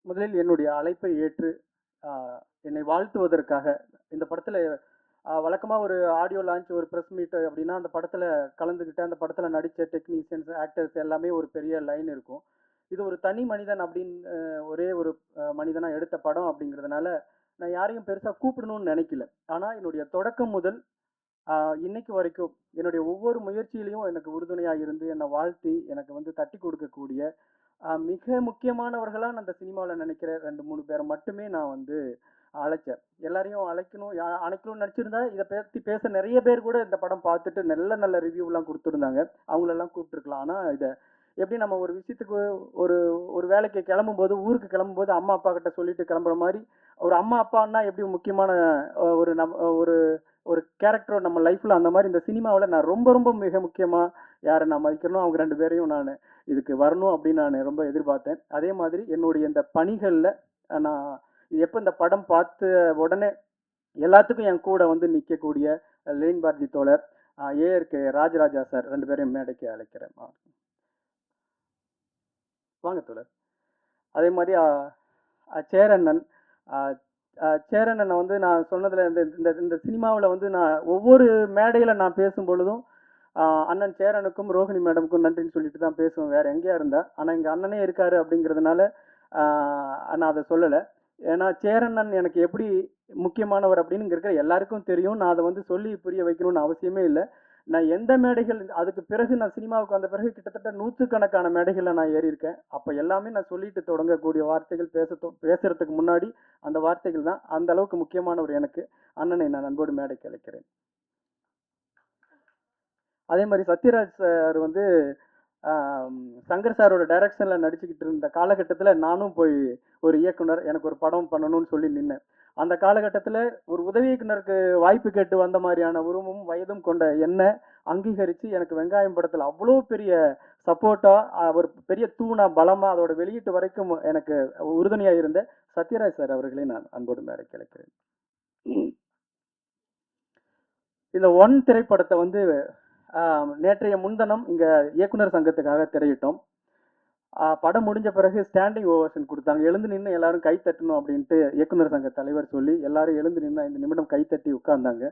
முதலில் என்னுடைய அழைப்பை ஏற்று என்னை வாழ்த்துவதற்காக இந்த படத்தில் வழக்கமாக ஒரு ஆடியோ லான்ச் ஒரு ப்ரெஸ் மீட் அப்படின்னா அந்த படத்தில் கலந்துக்கிட்டு அந்த படத்தில் நடித்த டெக்னீஷியன்ஸ் ஆக்டர்ஸ் எல்லாமே ஒரு பெரிய லைன் இருக்கும். இது ஒரு தனி மனிதன் அப்படின்னு ஒரே ஒரு மனிதனாக எடுத்த படம் அப்படிங்கிறதுனால நான் யாரையும் பெருசாக கூப்பிடணும்னு நினைக்கல. ஆனால் என்னுடைய தொடக்கம் முதல் இன்னைக்கு வரைக்கும் என்னுடைய ஒவ்வொரு முயற்சியிலையும் எனக்கு உறுதுணையாக இருந்து என்னை வாழ்த்தி எனக்கு வந்து தட்டி கொடுக்கக்கூடிய மிக முக்கியமானவர்களா நான் அந்த சினிமாவில் நினைக்கிற 2-3 பேரை மட்டுமே நான் வந்து அழைச்சேன். எல்லாரையும் அழைக்கணும்னு நினச்சிருந்தா இதை பற்றி பேச நிறைய பேர் கூட இந்த படம் பார்த்துட்டு நல்ல நல்ல ரிவ்யூலாம் கொடுத்துருந்தாங்க. அவங்களெல்லாம் கூப்பிட்டுருக்கலாம். ஆனால் இதை எப்படி நம்ம ஒரு விஷயத்துக்கு ஒரு ஒரு வேலைக்கு கிளம்பும்போது ஊருக்கு கிளம்பும்போது அம்மா அப்பா கிட்ட சொல்லிட்டு கிளம்புற மாதிரி ஒரு அம்மா அப்பான்னா எப்படி முக்கியமான ஒரு ஒரு ஒரு கேரக்டர் நம்ம லைஃப்ல அந்த மாதிரி இந்த சினிமாவில் நான் ரொம்ப ரொம்ப மிக முக்கியமாக யாரை நான் மதிக்கிறனோ அவங்க 2 பேரையும் நான் இதுக்கு வரணும் அப்படின்னு நான் ரொம்ப எதிர்பார்த்தேன். அதே மாதிரி என்னுடைய இந்த பணிகளில் நான் எப்போ இந்த படம் பார்த்த உடனே எல்லாத்துக்கும் என் கூட வந்து நிற்கக்கூடிய லெனின் பாரதி தோழர், ஏஆர்கே ராஜராஜா சார் 2 பேரையும் மேடைக்கு அழைக்கிறேன். வாங்க தோழர். அதே மாதிரி சேரண்ணன் சேரண்ணனை வந்து நான் சொன்னதில் இந்த இந்த சினிமாவில் வந்து நான் ஒவ்வொரு மேடையில் நான் பேசும் பொழுதும் அண்ணன் சேரனுக்கும் ரோஹிணி மேடமுக்கும் நன்றின்னு சொல்லிட்டு தான் பேசுவேன் வேற எங்கேயா இருந்தா. ஆனால் எங்கள் அண்ணனே இருக்காரு அப்படிங்கிறதுனால நான் அதை சொல்லலை. ஏன்னா சேரண்ணன் எனக்கு எப்படி முக்கியமானவர் அப்படின்னு இங்கே இருக்கிற எல்லாருக்கும் தெரியும். நான் அதை வந்து சொல்லி புரிய வைக்கணும்னு அவசியமே இல்லை. நான் எந்த மேடைகள் அதுக்கு பிறகு நான் சினிமாவுக்கு வந்த பிறகு கிட்டத்தட்ட 100கணக்கான மேடைகளில் நான் ஏறி இருக்கேன். அப்போ எல்லாமே நான் சொல்லிட்டு தொடங்கக்கூடிய வார்த்தைகள் பேசுறதுக்கு முன்னாடி அந்த வார்த்தைகள் தான். அந்த அளவுக்கு முக்கியமானவர் எனக்கு. அண்ணனை நான் அன்போடு மேடைக்கு அழைக்கிறேன். அதே மாதிரி சத்யராஜ் சார் வந்து சங்கர் சாரோட டைரக்ஷனில் நடிச்சுக்கிட்டு இருந்த காலகட்டத்தில் நானும் போய் ஒரு இயக்குனர் எனக்கு ஒரு படம் பண்ணணும்னு சொல்லி நின்னேன். அந்த காலகட்டத்தில் ஒரு உதவி இயக்குனருக்கு வாய்ப்பு கேட்டு வந்த மாதிரியான உருவமும் வயதும் கொண்ட என்னை அங்கீகரித்து எனக்கு வெங்காயம் படத்தில் அவ்வளோ பெரிய சப்போர்ட்டாக ஒரு பெரிய தூணா பலமாக அதோட வெளியீட்டு வரைக்கும் எனக்கு உறுதுணையாக இருந்த சத்யராஜ் சார் அவர்களே நான் அன்போடு மேடைக்கு அழைக்கிறேன். இந்த ஒன் திரைப்படத்தை வந்து நேற்றைய முன்தினம் இங்கே இயக்குனர் சங்கத்துக்காக திரையிட்டோம். படம் முடிஞ்ச பிறகு ஸ்டாண்டிங் ஓவேஷன் கொடுத்தாங்க. எழுந்து நின்று எல்லாரும் கை தட்டணும் அப்படின்ட்டு இயக்குனர் சங்க தலைவர் சொல்லி எல்லாரும் எழுந்து நின்று 5 நிமிடம் கை தட்டி உட்கார்ந்தாங்க.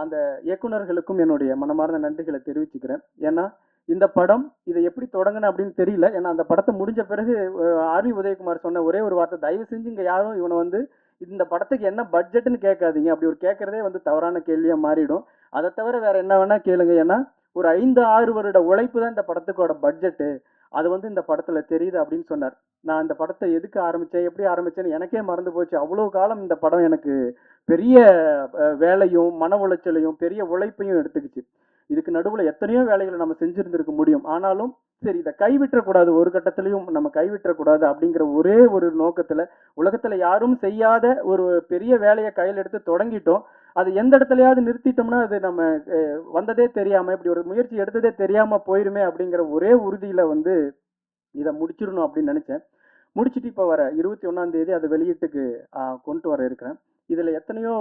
அந்த இயக்குனர்களுக்கும் என்னுடைய மனமார்ந்த நன்றிகளை தெரிவிச்சுக்கிறேன். ஏன்னா இந்த படம் இதை எப்படி தொடங்கின அப்படின்னு தெரியல. ஏன்னா அந்த படத்தை முடிஞ்ச பிறகு ஆர்வி உதயகுமார் சொன்ன ஒரே ஒரு வார்த்தை, தயவு செஞ்சு இங்கே யாரும் இவனை வந்து இந்த படத்துக்கு என்ன பட்ஜெட்னு கேட்காதீங்க. அப்படி ஒரு கேட்கறதே வந்து தவறான கேள்வியாக மாறிடும். அதை தவிர வேற என்ன வேணா கேளுங்க. ஏன்னா ஒரு 5-6 வருட உழைப்பு தான் இந்த படத்துக்கோட பட்ஜெட்டு. அது வந்து இந்த படத்துல தெரியுது அப்படின்னு சொன்னார். நான் இந்த படத்தை எதுக்கு ஆரம்பிச்சேன் எப்படி ஆரம்பிச்சேன்னு எனக்கே மறந்து போச்சு. அவ்வளோ காலம் இந்த படம் எனக்கு பெரிய வேலையும் மன உளைச்சலையும் பெரிய உழைப்பையும் எடுத்துக்கிச்சு. இதுக்கு நடுவில் எத்தனையோ வேலைகளை நம்ம செஞ்சிருந்திருக்க முடியும். ஆனாலும் சரி இதை கைவிட்டக்கூடாது, ஒரு கட்டத்திலையும் நம்ம கைவிட்டக்கூடாது அப்படிங்கிற ஒரே ஒரு நோக்கத்துல உலகத்துல யாரும் செய்யாத ஒரு பெரிய வேலையை கையில் எடுத்து தொடங்கிட்டோம். அது எந்த இடத்துலயாவது நிறுத்திட்டோம்னா அது நம்ம வந்ததே தெரியாம இப்படி ஒரு முயற்சி எடுத்ததே தெரியாம போயிருமே அப்படிங்கிற ஒரே உறுதியில வந்து இதை முடிச்சிடணும் அப்படின்னு நினைச்சேன். முடிச்சுட்டு இப்போ வர 21ஆம் தேதி அதை வெளியீட்டுக்கு கொண்டு வர இருக்கிறேன். இதுல எத்தனையோ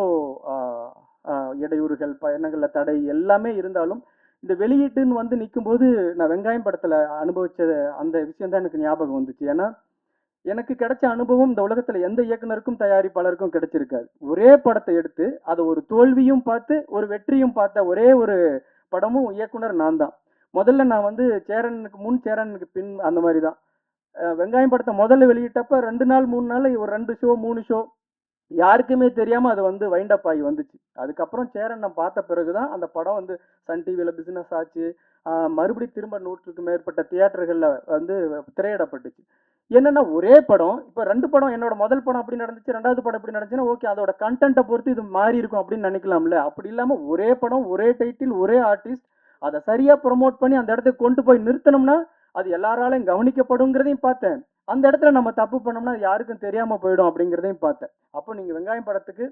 இடையூறுகள் பயணங்கள்ல தடை எல்லாமே இருந்தாலும் இந்த வெளியீட்டுன்னு வந்து நிற்கும்போது நான் வெங்காயம் படத்துல அனுபவிச்ச அந்த விஷயம் தான் எனக்கு ஞாபகம் வந்துச்சு. ஏன்னா எனக்கு கிடைச்ச அனுபவம் இந்த உலகத்துல எந்த இயக்குனருக்கும் தயாரிப்பாளருக்கும் கிடைச்சிருக்காது. ஒரே படத்தை எடுத்து அதை ஒரு தோல்வியும் பார்த்து ஒரு வெற்றியும் பார்த்த ஒரே ஒரு படமும் இயக்குனர் நான் தான். முதல்ல நான் வந்து சேரனுக்கு முன் சேரனுக்கு பின் அந்த மாதிரி தான். வெங்காயம் படத்தை முதல்ல வெளியிட்டப்ப 2 நாள் 3 நாள் ஒரு 2 ஷோ 3 ஷோ யாருக்குமே தெரியாம அது வந்து வைண்ட் அப் ஆகி வந்துச்சு. அதுக்கப்புறம் சேரன் நான் பார்த்த பிறகுதான் அந்த படம் வந்து சன் டிவியில பிசினஸ் ஆச்சு. மறுபடியும் திரும்ப 100க்கும் மேற்பட்ட தியேட்டர்கள்ல வந்து திரையிடப்பட்டுச்சு. என்னன்னா ஒரே படம் இப்ப 2 படம் என்னோட முதல் படம் அப்படி நடந்துச்சு, 2வது படம் எப்படி நடந்துச்சுன்னா ஓகே அதோட கண்டென்ட்டை பொறுத்து இது மாறி இருக்கும் அப்படின்னு நினைக்கலாம்ல. அப்படி இல்லாம ஒரே படம் ஒரே டைட்டில் ஒரே ஆர்டிஸ்ட் அதை சரியா ப்ரொமோட் பண்ணி அந்த இடத்துக்கு கொண்டு போய் நிறுத்தணும்னா அது எல்லாராலையும் கவனிக்கப்படுங்கிறதையும் பார்த்தேன். அந்த இடத்துல நம்ம தப்பு பண்ணோம்னா யாருக்கும் தெரியாம போயிடும் அப்படிங்கிறதையும் பார்த்தேன். அப்போ நீங்க வெங்காயம் படத்துக்கு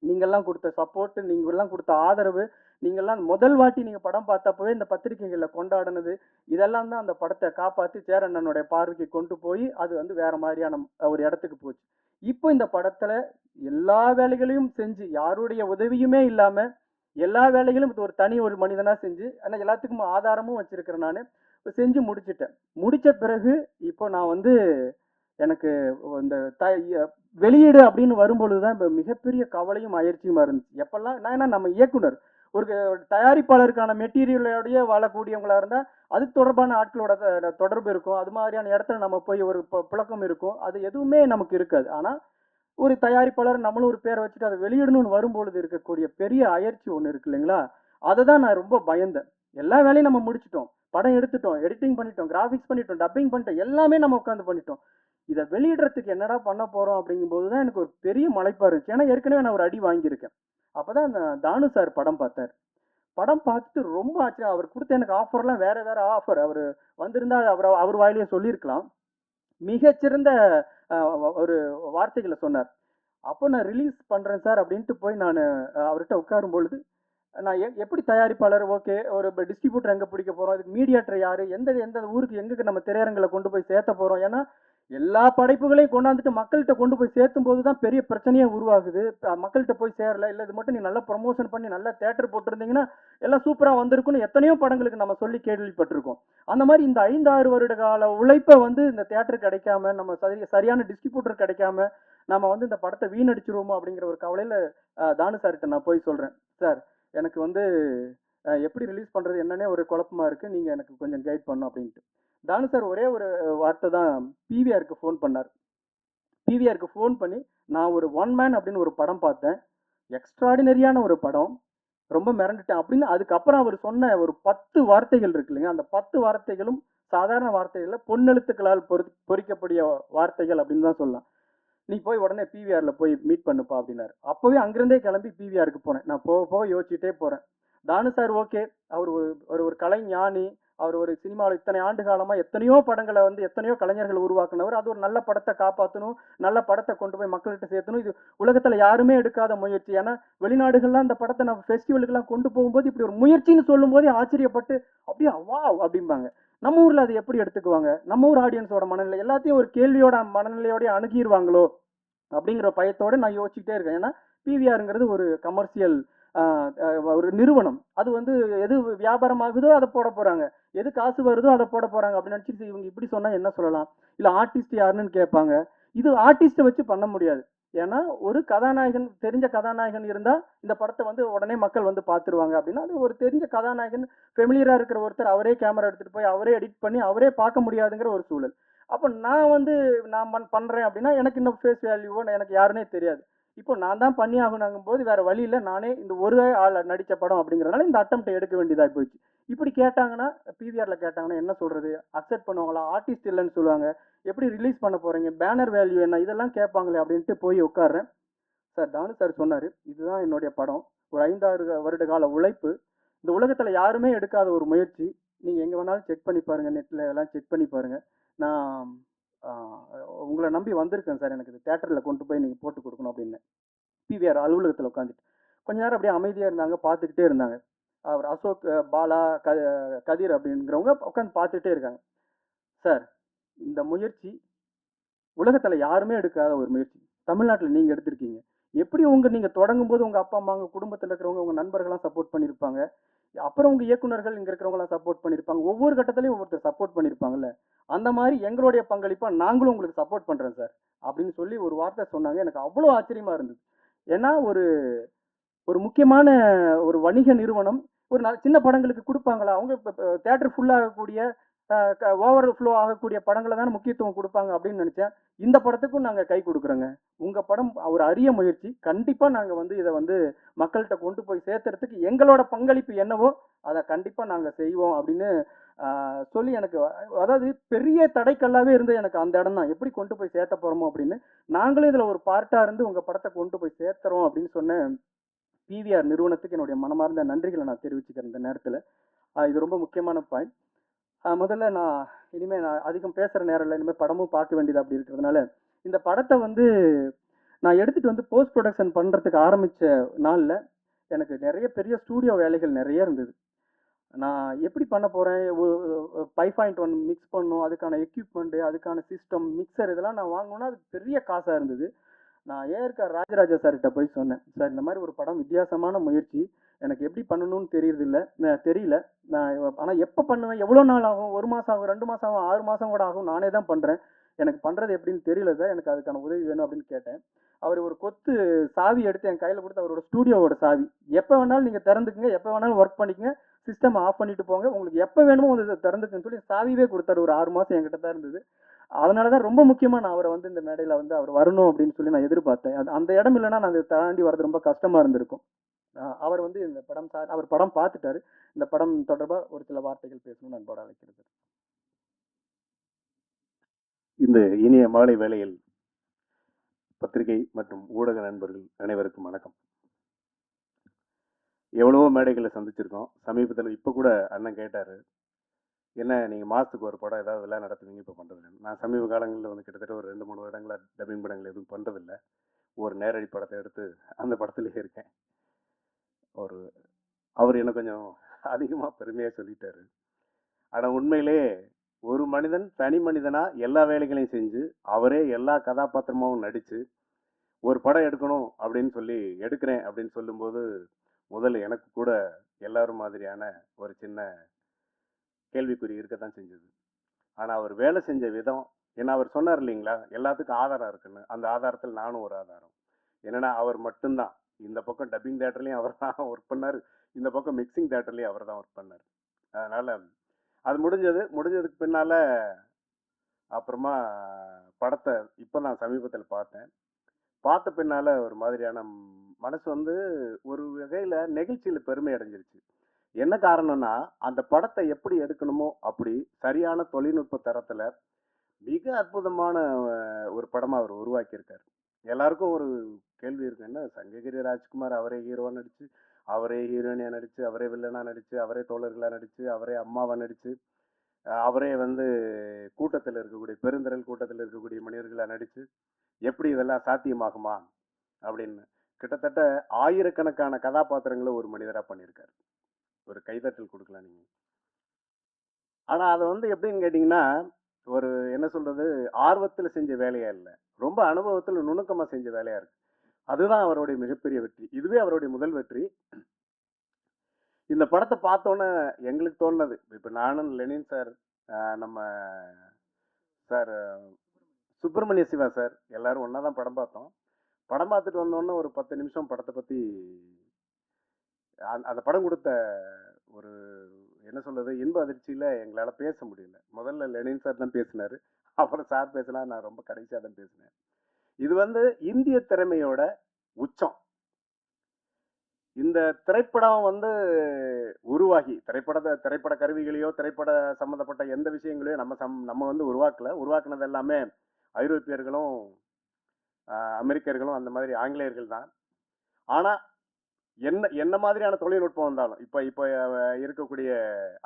நீங்கெல்லாம் கொடுத்த சப்போர்ட், நீங்கெல்லாம் கொடுத்த ஆதரவு, நீங்கெல்லாம் முதல் வாட்டி நீங்க படம் பார்த்தப்பவே இந்த பத்திரிகைகள்ல கொண்டாடினது இதெல்லாம் தான் அந்த படத்தை காப்பாற்றி சேரண்ணனுடைய பார்வைக்கு கொண்டு போய் அது வந்து வேற மாதிரியான ஒரு இடத்துக்கு போச்சு. இப்போ இந்த படத்துல எல்லா வேலைகளையும் செஞ்சு யாருடைய உதவியுமே இல்லாம எல்லா வேலைகளும் இது ஒரு தனி ஒரு மனிதனா செஞ்சு ஆனா எல்லாத்துக்கும் ஆதாரமும் வச்சிருக்கிறேன். நான் செஞ்சு முடிச்சிட்டேன். முடிச்ச பிறகு இப்போ நான் வந்து எனக்கு இந்த வெளியீடு அப்படின்னு வரும்பொழுது தான் இப்போ மிகப்பெரிய கவலையும் அயற்சியுமா இருந்துச்சு. எப்பெல்லாம் நான் ஏன்னா நம்ம இயக்குனர் ஒரு தயாரிப்பாளருக்கான மெட்டீரியலோடய வாழக்கூடியவங்களா இருந்தா அது தொடர்பான ஆட்களோட தொடர்பு இருக்கும். அது மாதிரியான இடத்துல நம்ம போய் ஒரு புழக்கம் இருக்கும். அது எதுவுமே நமக்கு இருக்காது. ஆனா ஒரு தயாரிப்பாளர் நம்மளும் ஒரு பேரை வச்சுட்டு அதை வெளியிடணும்னு வரும்பொழுது இருக்கக்கூடிய பெரிய அயற்சி ஒன்று இருக்கு இல்லைங்களா? அதை தான் நான் ரொம்ப பயந்தேன். எல்லா வேலையும் நம்ம முடிச்சிட்டோம். படம் எடுத்துட்டோம், எடிட்டிங் பண்ணிட்டோம், கிராஃபிக்ஸ் பண்ணிட்டோம், டப்பிங் பண்ணிட்டோம், எல்லாமே நம்ம உட்காந்து பண்ணிட்டோம். இதை வெளியிடுறதுக்கு என்னடா பண்ண போறோம் அப்படிங்கும்போது தான் எனக்கு ஒரு பெரிய மலைப்பா இருந்துச்சு. ஏன்னா ஏற்கனவே நான் ஒரு அடி வாங்கியிருக்கேன். அப்பதான் அந்த தானு சார் படம் பார்த்தார். படம் பார்த்துட்டு ரொம்ப ஆச்சரியம். அவர் கொடுத்த எனக்கு ஆஃபர்லாம் வேற வேற ஆஃபர். அவர் வந்திருந்தா அவர் வாயிலேயே சொல்லியிருக்கலாம். மிகச்சிறந்த ஒரு வார்த்தைகளை சொன்னார். அப்போ நான் ரிலீஸ் பண்றேன் சார் அப்படின்ட்டு போய் நான் அவர்கிட்ட உட்காரும் பொழுது நான் எப்படி தயாரிப்பாளர் ஓகே ஒரு டிஸ்ட்ரிபியூட்டர் எங்க பிடிக்க போறோம், இதுக்கு மீடியாட்டர் யாரு, எந்த எந்த ஊருக்கு எங்க நம்ம திரையரங்களை கொண்டு போய் சேர்த்த போறோம். ஏன்னா எல்லா படைப்புகளையும் கொண்டாந்துட்டு மக்கள்கிட்ட கொண்டு போய் சேர்த்தும் போதுதான் பெரிய பிரச்சனையே உருவாகுது. மக்கள்கிட்ட போய் சேரல, இல்ல இது மட்டும் நீ நல்லா ப்ரமோஷன் பண்ணி நல்லா தேட்டர் போட்டிருந்தீங்கன்னா எல்லாம் சூப்பரா வந்திருக்குன்னு எத்தனையோ படங்களுக்கு நம்ம சொல்லி கேள்விப்பட்டிருக்கோம். அந்த மாதிரி இந்த 5-6 வருட கால உழைப்பை வந்து இந்த தேட்டர் கிடைக்காம, நம்ம சரியான டிஸ்ட்ரிபியூட்டர் கிடைக்காம நம்ம வந்து இந்த படத்தை வீணடிச்சிருவோமோ அப்படிங்கிற ஒரு கவலையில தானு சார்கிட்ட நான் போய் சொல்றேன். சார் எனக்கு வந்து எப்படி ரிலீஸ் பண்றது என்னன்னே ஒரு குழப்பமா இருக்கு, நீங்க எனக்கு கொஞ்சம் கைட் பண்ணும் அப்படின்ட்டு. தானு சார் ஒரே ஒரு வார்த்தை தான் பிவிஆருக்கு ஃபோன் பண்ணார். பிவிஆருக்கு ஃபோன் பண்ணி நான் ஒரு ஒன் மேன் அப்படின்னு ஒரு படம் பார்த்தேன், எக்ஸ்ட்ராடினரியான ஒரு படம், ரொம்ப மிரண்டுட்டேன் அப்படின்னு. அதுக்கப்புறம் அவர் சொன்ன ஒரு 10 வார்த்தைகள் இருக்கு இல்லைங்க, அந்த 10 வார்த்தைகளும் சாதாரண வார்த்தைகள்ல பொன்னெழுத்துக்களால் பொறிக்கக்கூடிய வார்த்தைகள் அப்படின்னு தான் சொல்லலாம். நீ போய் உடனே பிவிஆர்ல போய் மீட் பண்ணுப்பா அப்படின்னாரு. அப்பவே அங்கிருந்தே கிளம்பி பிவிஆருக்கு போனேன். நான் போக போக யோசிச்சுட்டே போறேன். தானு சார் ஓகே, அவர் ஒரு ஒரு கலை ஞானி. அவர் ஒரு சினிமாவில் இத்தனை ஆண்டு காலமா எத்தனையோ படங்களை வந்து எத்தனையோ கலைஞர்கள் உருவாக்குனவர். அது ஒரு நல்ல படத்தை காப்பாற்றணும், நல்ல படத்தை கொண்டு போய் மக்கள்கிட்ட சேர்த்தணும். இது உலகத்துல யாருமே எடுக்காத முயற்சி. ஏன்னா வெளிநாடுகள்லாம் அந்த படத்தை நம்ம ஃபெஸ்டிவலுக்குலாம் கொண்டு போகும்போது இப்படி ஒரு முயற்சின்னு சொல்லும் போதே ஆச்சரியப்பட்டு அப்படியே வா அப்படிம்பாங்க. நம்ம ஊர்ல அதை எப்படி எடுத்துக்குவாங்க, நம்ம ஊர் ஆடியன்ஸோட மனநிலை எல்லாத்தையும் ஒரு கேள்வியோட மனநிலையோட அணுகிடுவாங்களோ அப்படிங்கிற பயத்தோட நான் யோசிச்சுட்டே இருக்கேன். ஏன்னா பிவிஆருங்கிறது ஒரு கமர்ஷியல் ஒரு நிறுவனம். அது வந்து எது வியாபாரமாகுதோ அதை போட போறாங்க, எது காசு வருதோ அதை போட போறாங்க அப்படின்னு நினைச்சிட்டு இவங்க இப்படி சொன்னா என்ன சொல்லலாம்? இல்ல ஆர்டிஸ்ட் யாருன்னு கேட்பாங்க. இது ஆர்டிஸ்ட வச்சு பண்ண முடியாது. ஏன்னா ஒரு கதாநாயகன், தெரிஞ்ச கதாநாயகன் இருந்தா இந்த படத்தை வந்து உடனே மக்கள் வந்து பார்த்துருவாங்க. அப்படின்னா அது ஒரு தெரிஞ்ச கதாநாயகன், ஃபெமிலியரா இருக்கிற ஒருத்தர் அவரே கேமரா எடுத்துட்டு போய் அவரே எடிட் பண்ணி அவரே பார்க்க முடியாதுங்கிற ஒரு சூழல். அப்போ நான் வந்து நான் பண்றேன் அப்படின்னா எனக்கு இந்த ஃபேஸ் வேல்யூவோ எனக்கு யாருன்னே தெரியாது. இப்போ நான் தான் பண்ணி ஆகணுங்கும் போது வேற வழி இல்லை, நானே இந்த ஒரு ஆள் நடிச்ச படம் அப்படிங்கிறதுனால இந்த அட்டம்ப்ட் எடுக்க வேண்டியதா போயிடுச்சு. இப்படி கேட்டாங்கன்னா பிவிஆர்ல கேட்டாங்கன்னா என்ன சொல்றது, அக்செப்ட் பண்ணுவாங்களா, ஆர்டிஸ்ட் இல்லைன்னு சொல்லுவாங்க, எப்படி ரிலீஸ் பண்ண போறீங்க, பேனர் வேல்யூ என்ன, இதெல்லாம் கேட்பாங்களே அப்படின்ட்டு போய் உட்கார்றேன். சார் தானு சார் சொன்னாரு, இதுதான் என்னுடைய படம், ஒரு 5-6 வருட கால உழைப்பு, இந்த உலகத்துல யாருமே எடுக்காத ஒரு முயற்சி. நீங்க எங்க வேணாலும் செக் பண்ணி பாருங்க, நெட்ல எல்லாம் செக் பண்ணி பாருங்க. நான் உங்களை நம்பி வந்திருக்கேன் சார், எனக்கு இது தேட்டர்ல கொண்டு போய் நீங்க போட்டு கொடுக்கணும் அப்படின்னு. பிவிஆர் அலுவலகத்தில் உட்காந்துட்டு கொஞ்ச நேரம் அப்படியே அமைதியா இருந்தாங்க, பார்த்துக்கிட்டே இருந்தாங்க. அவர் அசோக், பாலா, கதிர் அப்படிங்கிறவங்க உட்காந்து பார்த்துட்டே இருக்காங்க. சார் இந்த முயற்சி உலகத்துல யாருமே எடுக்காத ஒரு முயற்சி, தமிழ்நாட்டில் நீங்க எடுத்திருக்கீங்க. எப்படி நீங்க தொடங்கும் போது உங்க அப்பா அம்மா, உங்க குடும்பத்தில் இருக்கிறவங்க, உங்க நண்பர்கள்லாம் சப்போர்ட் பண்ணிருப்பாங்க, அப்புறம் உங்க இயக்குநர்கள் இங்க இருக்கிறவங்க சப்போர்ட் பண்ணிருப்பாங்க, ஒவ்வொரு கட்டத்திலையும் ஒவ்வொருத்தர் சப்போர்ட் பண்ணிருப்பாங்கல்ல, அந்த மாதிரி எங்களுடைய பங்களிப்பா நாங்களும் உங்களுக்கு சப்போர்ட் பண்றேன் சார் அப்படின்னு சொல்லி ஒரு வார்த்தை சொன்னாங்க. எனக்கு அவ்வளவு ஆச்சரியமா இருந்தது. ஏன்னா ஒரு ஒரு முக்கியமான ஒரு வணிக நிறுவனம் ஒரு சின்ன படங்களுக்கு கொடுப்பாங்களா? அவங்க தியேட்டர் ஃபுல் ஆகக்கூடிய ஓவர் ஃப்ளோ ஆகக்கூடிய படங்களை தானே முக்கியத்துவம் கொடுப்பாங்க அப்படின்னு நினைச்சேன். இந்த படத்துக்கும் நாங்க கை கொடுக்குறோங்க. உங்க படம் ஒரு அரிய முயற்சி, கண்டிப்பா நாங்க வந்து இதை வந்து மக்கள்கிட்ட கொண்டு போய் சேர்த்துறதுக்கு எங்களோட பங்களிப்பு என்னவோ அதை கண்டிப்பா நாங்க செய்வோம் அப்படின்னு சொல்லி எனக்கு, அதாவது பெரிய தடைக்கல்லாவே இருந்து எனக்கு அந்த இடம் தான், எப்படி கொண்டு போய் சேர்த்த போறோமோ அப்படின்னு. நாங்களும் இதுல ஒரு பார்ட்டா இருந்து உங்க படத்தை கொண்டு போய் சேர்த்துறோம் அப்படின்னு சொன்ன பிவிஆர் நிறுவனத்துக்கு என்னுடைய மனமார்ந்த நன்றிகளை நான் தெரிவிச்சுக்கிறேன் இந்த நேரத்தில். இது ரொம்ப முக்கியமான பாயிண்ட். முதல்ல நான் இனிமே நான் அதிகம் பேசுற நேரம் இல்லை, இனிமேல் படமும் பார்க்க வேண்டியது அப்படி இருக்கிறதுனால இந்த படத்தை வந்து நான் எடுத்துட்டு வந்து போஸ்ட் ப்ரொடக்ஷன் பண்றதுக்கு ஆரம்பிச்ச நாள்ல எனக்கு நிறைய பெரிய ஸ்டூடியோ வேலைகள் நிறைய இருந்தது. நான் எப்படி பண்ண போறேன், 5.1 மிக்ஸ் பண்ணும், அதுக்கான எக்யூப்மெண்ட், அதுக்கான சிஸ்டம், மிக்சர், இதெல்லாம் நான் வாங்கணும்னா அது பெரிய காசா இருந்தது. நான் ஏஆர் ராஜராஜா சார்கிட்ட போய் சொன்னேன், சார் இந்த மாதிரி ஒரு படம் வித்தியாசமான முயற்சி, எனக்கு எப்படி பண்ணணும்னு தெரியல, நான் ஆனால் எப்போ பண்ணுவேன், எவ்வளோ நாள் ஆகும், 1 மாதம் ஆகும், 2 மாதம் ஆகும், 6 மாதம் கூட ஆகும், நானே தான் பண்ணுறேன், எனக்கு பண்ணுறது எப்படின்னு தெரியல சார், எனக்கு அதுக்கான உதவி வேணும் அப்படின்னு கேட்டேன். அவர் ஒரு கொத்து சாவி எடுத்து என் கையில் கொடுத்து, அவரோட ஸ்டூடியோவோட சாவி, எப்போ வேணாலும் நீங்கள் திறந்துக்குங்க, எப்போ வேணாலும் ஒர்க் பண்ணிக்கங்க, சிஸ்டம் ஆஃப் பண்ணிட்டு போங்க, உங்களுக்கு எப்போ வேணுமோ வந்து திறந்துக்குன்னு சொல்லி சாவியே கொடுத்தாரு. ஒரு 6 மாதம் என்கிட்ட தான் இருந்தது. அதனால தான் ரொம்ப முக்கியமாக நான் அவரை வந்து இந்த மேடையில் வந்து அவர் வரணும் அப்படின்னு சொல்லி நான் எதிர்பார்த்தேன். அந்த இடம் இல்லைன்னா நான் அதை தாண்டி வர்றது ரொம்ப கஷ்டமாக இருந்திருக்கும். அவர் வந்து இந்த படம் அவர் படம் பார்த்துட்டாரு. இந்த படம் தொடர்பாக ஒரு சில வார்த்தைகள் பேசணும்னு அன்போட அழைக்கிறது. இந்த இனிய மாலை வேளையில் பத்திரிகை மற்றும் ஊடக நண்பர்கள் அனைவருக்கும் வணக்கம். எவ்வளவோ மேடைகளை சந்திச்சிருக்கோம். சமீபத்தில் இப்போ கூட அண்ணன் கேட்டார், என்ன நீங்கள் மாதத்துக்கு ஒரு படம் ஏதாவது விழா நடத்துவீங்க, இப்போ பண்ணுறது. நான் சமீப காலங்களில் வந்து கிட்டத்தட்ட ஒரு 2-3 வருடங்களாக டப்பிங் படங்கள் எதுவும் பண்ணுறதில்லை. ஒரு நேரடி படத்தை எடுத்து அந்த படத்துலேயே இருக்கேன். அவர் என்ன கொஞ்சம் அதிகமாக பெருமையாக சொல்லிட்டாரு. ஆனால் உண்மையிலே ஒரு மனிதன் தனி மனிதனாக எல்லா வேலைகளையும் செஞ்சு அவரே எல்லா கதாபாத்திரமாகவும் நடித்து ஒரு படம் எடுக்கணும் அப்படின்னு சொல்லி எடுக்கிறேன் அப்படின்னு சொல்லும்போது முதல்ல எனக்கு கூட எல்லாரும் மாதிரியான ஒரு சின்ன கேள்விக்குறி இருக்கத்தான் செஞ்சது. ஆனால் அவர் வேலை செஞ்ச விதம், ஏன்னா அவர் சொன்னார் இல்லைங்களா, எல்லாத்துக்கும் ஆதாரம் இருக்குன்னு. அந்த ஆதாரத்தில் நானும் ஒரு ஆதாரம். என்னன்னா, அவர் மட்டும்தான் இந்த பக்கம் டப்பிங் தேட்டர்லையும் அவர் தான் ஒர்க் பண்ணார், இந்த பக்கம் மிக்சிங் தேட்டர்லையும் அவர் தான் ஒர்க் பண்ணார். அதனால அது முடிஞ்சதுக்கு பின்னால அப்புறமா படத்தை இப்போ நான் சமீபத்தில் பார்த்தேன். பார்த்த பின்னால ஒரு மாதிரியான மனசு வந்து ஒரு வகையில் நெகிழ்ச்சியில் பெருமை அடைஞ்சிருச்சு. என்ன காரணம்னா, அந்த படத்தை எப்படி எடுக்கணுமோ அப்படி சரியான தொழில்நுட்ப தரத்தில் மிக அற்புதமான ஒரு படமாக அவர் உருவாக்கியிருக்காரு. எல்லாருக்கும் ஒரு கேள்வி இருக்கு, என்ன சங்ககிரி ராஜ்குமார் அவரே ஹீரோவாக நடித்து, அவரே ஹீரோயினியாக நடித்து, அவரே வில்லனாக நடித்து, அவரே தோழர்களாக நடித்து, அவரே அம்மாவாக நடித்து, அவரே வந்து கூட்டத்தில் இருக்கக்கூடிய பெருந்திரள் கூட்டத்தில் இருக்கக்கூடிய மனிதர்களாக நடித்து எப்படி இதெல்லாம் சாத்தியமாகுமா அப்படின்னு கிட்டத்தட்ட ஆயிரக்கணக்கான கதாபாத்திரங்களை ஒரு மனிதராக பண்ணியிருக்காரு. ஒரு கைதட்டல் கொடுக்கலாம் நீங்க. ஆனா அதை வந்து எப்படின்னு கேட்டீங்கன்னா, ஒரு என்ன சொல்றது, ஆர்வத்துல செஞ்ச வேலையா இல்லை, ரொம்ப அனுபவத்துல நுணுக்கமா செஞ்ச வேலையா இருக்கு. அதுதான் அவருடைய மிகப்பெரிய வெற்றி. இதுவே அவருடைய முதல் வெற்றி. இந்த படத்தை பார்த்தோன்னே எங்களுக்கு தோணுனது, இப்ப நானும் லெனின் சார், நம்ம சார் சுப்பிரமணிய சிவா சார் எல்லாரும் ஒன்னா தான் படம் பார்த்தோம். படம் பார்த்துட்டு வந்தோடனே ஒரு 10 நிமிஷம் படத்தை பத்தி அந்த படம் கொடுத்த ஒரு என்ன சொல்றது இன்ப அதிர்ச்சியில எங்களால பேச முடியல. முதல்ல லெனின் சார் தான் பேசினாரு, அப்புறம் சார் பேசினா, நான் ரொம்ப கடைசியா தான் பேசினேன். இது வந்து இந்திய திறமையோட உச்சம். இந்த திரைப்படம் வந்து உருவாகி திரைப்பட கருவிகளையோ திரைப்பட சம்பந்தப்பட்ட எந்த விஷயங்களையோ நம்ம வந்து உருவாக்குனது எல்லாமே ஐரோப்பியர்களும் அமெரிக்கர்களும் அந்த மாதிரி ஆங்கிலேயர்கள் தான். ஆனா என்ன மாதிரியான தொழில்நுட்பம் வந்தாலும், இப்ப இருக்கக்கூடிய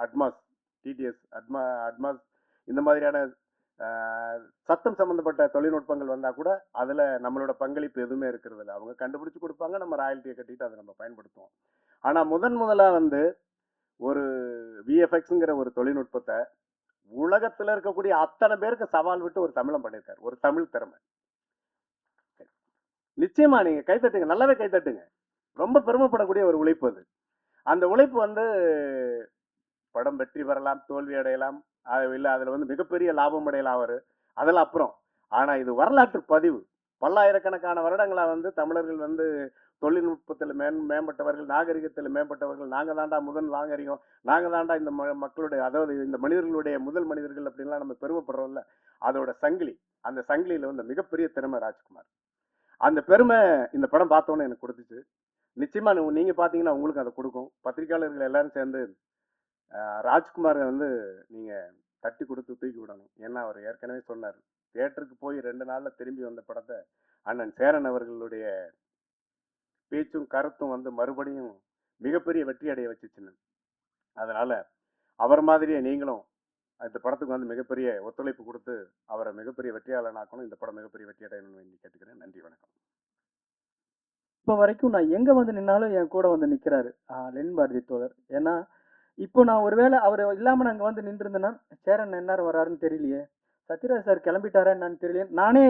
அட்மாஸ், டிடிஎஸ், அட்மாஸ் இந்த மாதிரியான சத்தம் சம்பந்தப்பட்ட தொழில்நுட்பங்கள் வந்தா கூட அதுல நம்மளோட பங்களிப்பு எதுவுமே இருக்கிறது இல்லை. அவங்க கண்டுபிடிச்சு கொடுப்பாங்க, நம்ம ராயல்ட்டியை கட்டிட்டு அதை நம்ம பயன்படுத்துவோம். ஆனா முதலா வந்து ஒரு விஎஃப்எக்ஸ்ங்கிற ஒரு தொழில்நுட்பத்தை உலகத்துல இருக்கக்கூடிய அத்தனை பேருக்கு சவால் விட்டு ஒரு தமிழம் பண்ணியிருக்காரு. ஒரு தமிழ் திறமை. நிச்சயமா நீங்க கைத்தட்டுங்க, நல்லாவே கைத்தட்டுங்க. ரொம்ப பெருமைப்படக்கூடிய ஒரு உழைப்பு அது. அந்த உழைப்பு வந்து படம் வெற்றி பெறலாம், தோல்வி அடையலாம், இல்லை அதுல வந்து மிகப்பெரிய லாபம் அடையலாம் அவரு, அதெல்லாம் அப்புறம். ஆனா இது வரலாற்று பதிவு. பல்லாயிரக்கணக்கான வருடங்களா வந்து தமிழர்கள் வந்து தொழில்நுட்பத்தில் மேம்பட்டவர்கள், நாகரிகத்தில் மேம்பட்டவர்கள், நாங்க தாண்டா முதல் நாகரிகம், நாங்க தாண்டா இந்த மக்களுடைய, அதாவது இந்த மனிதர்களுடைய முதல் மனிதர்கள் அப்படின்லாம் நம்ம பெருமைப்படுறோம்ல, அதோட சங்கிலி. அந்த சங்கிலியில வந்து மிகப்பெரிய திறமை ராஜ்குமார். அந்த பெருமை இந்த படம் பார்த்தோன்னு எனக்கு கொடுத்துச்சு. நிச்சயமா நீங்க பாத்தீங்கன்னா உங்களுக்கு அதை கொடுக்கும். பத்திரிகையாளர்கள் எல்லாரும் சேர்ந்து ராஜ்குமாரை வந்து நீங்க தட்டி கொடுத்து தூக்கி விடணும். ஏன்னா அவர் ஏற்கனவே சொன்னார், தியேட்டருக்கு போய் 2 நாள்ல திரும்பி வந்த படத்தை அண்ணன் சேரன் அவர்களுடைய பேச்சும் கருத்தும் வந்து மறுபடியும் மிகப்பெரிய வெற்றி அடைய வச்சுச்சுன்னு. அதனால அவர் மாதிரியே நீங்களும் இந்த படத்துக்கு வந்து மிகப்பெரிய ஒத்துழைப்பு கொடுத்து அவரை மிகப்பெரிய வெற்றியாளனாக்கணும். இந்த படம் மிகப்பெரிய வெற்றி அடையணும்னு வேண்டி கேட்டுக்கிறேன். நன்றி, வணக்கம். இப்போ வரைக்கும் நான் எங்க வந்து நின்னாலும் என் கூட வந்து நிக்கிறாரு லெனின் பாரதி தோழர். ஏன்னா இப்போ நான் ஒருவேளை அவர் இல்லாம நாங்க வந்து நின்று இருந்தேன்னா, சேரன் என்ன வர்றாருன்னு தெரியலையே, சத்யராஜ் சார் கிளம்பிட்டாரா என்னன்னு தெரியலையே,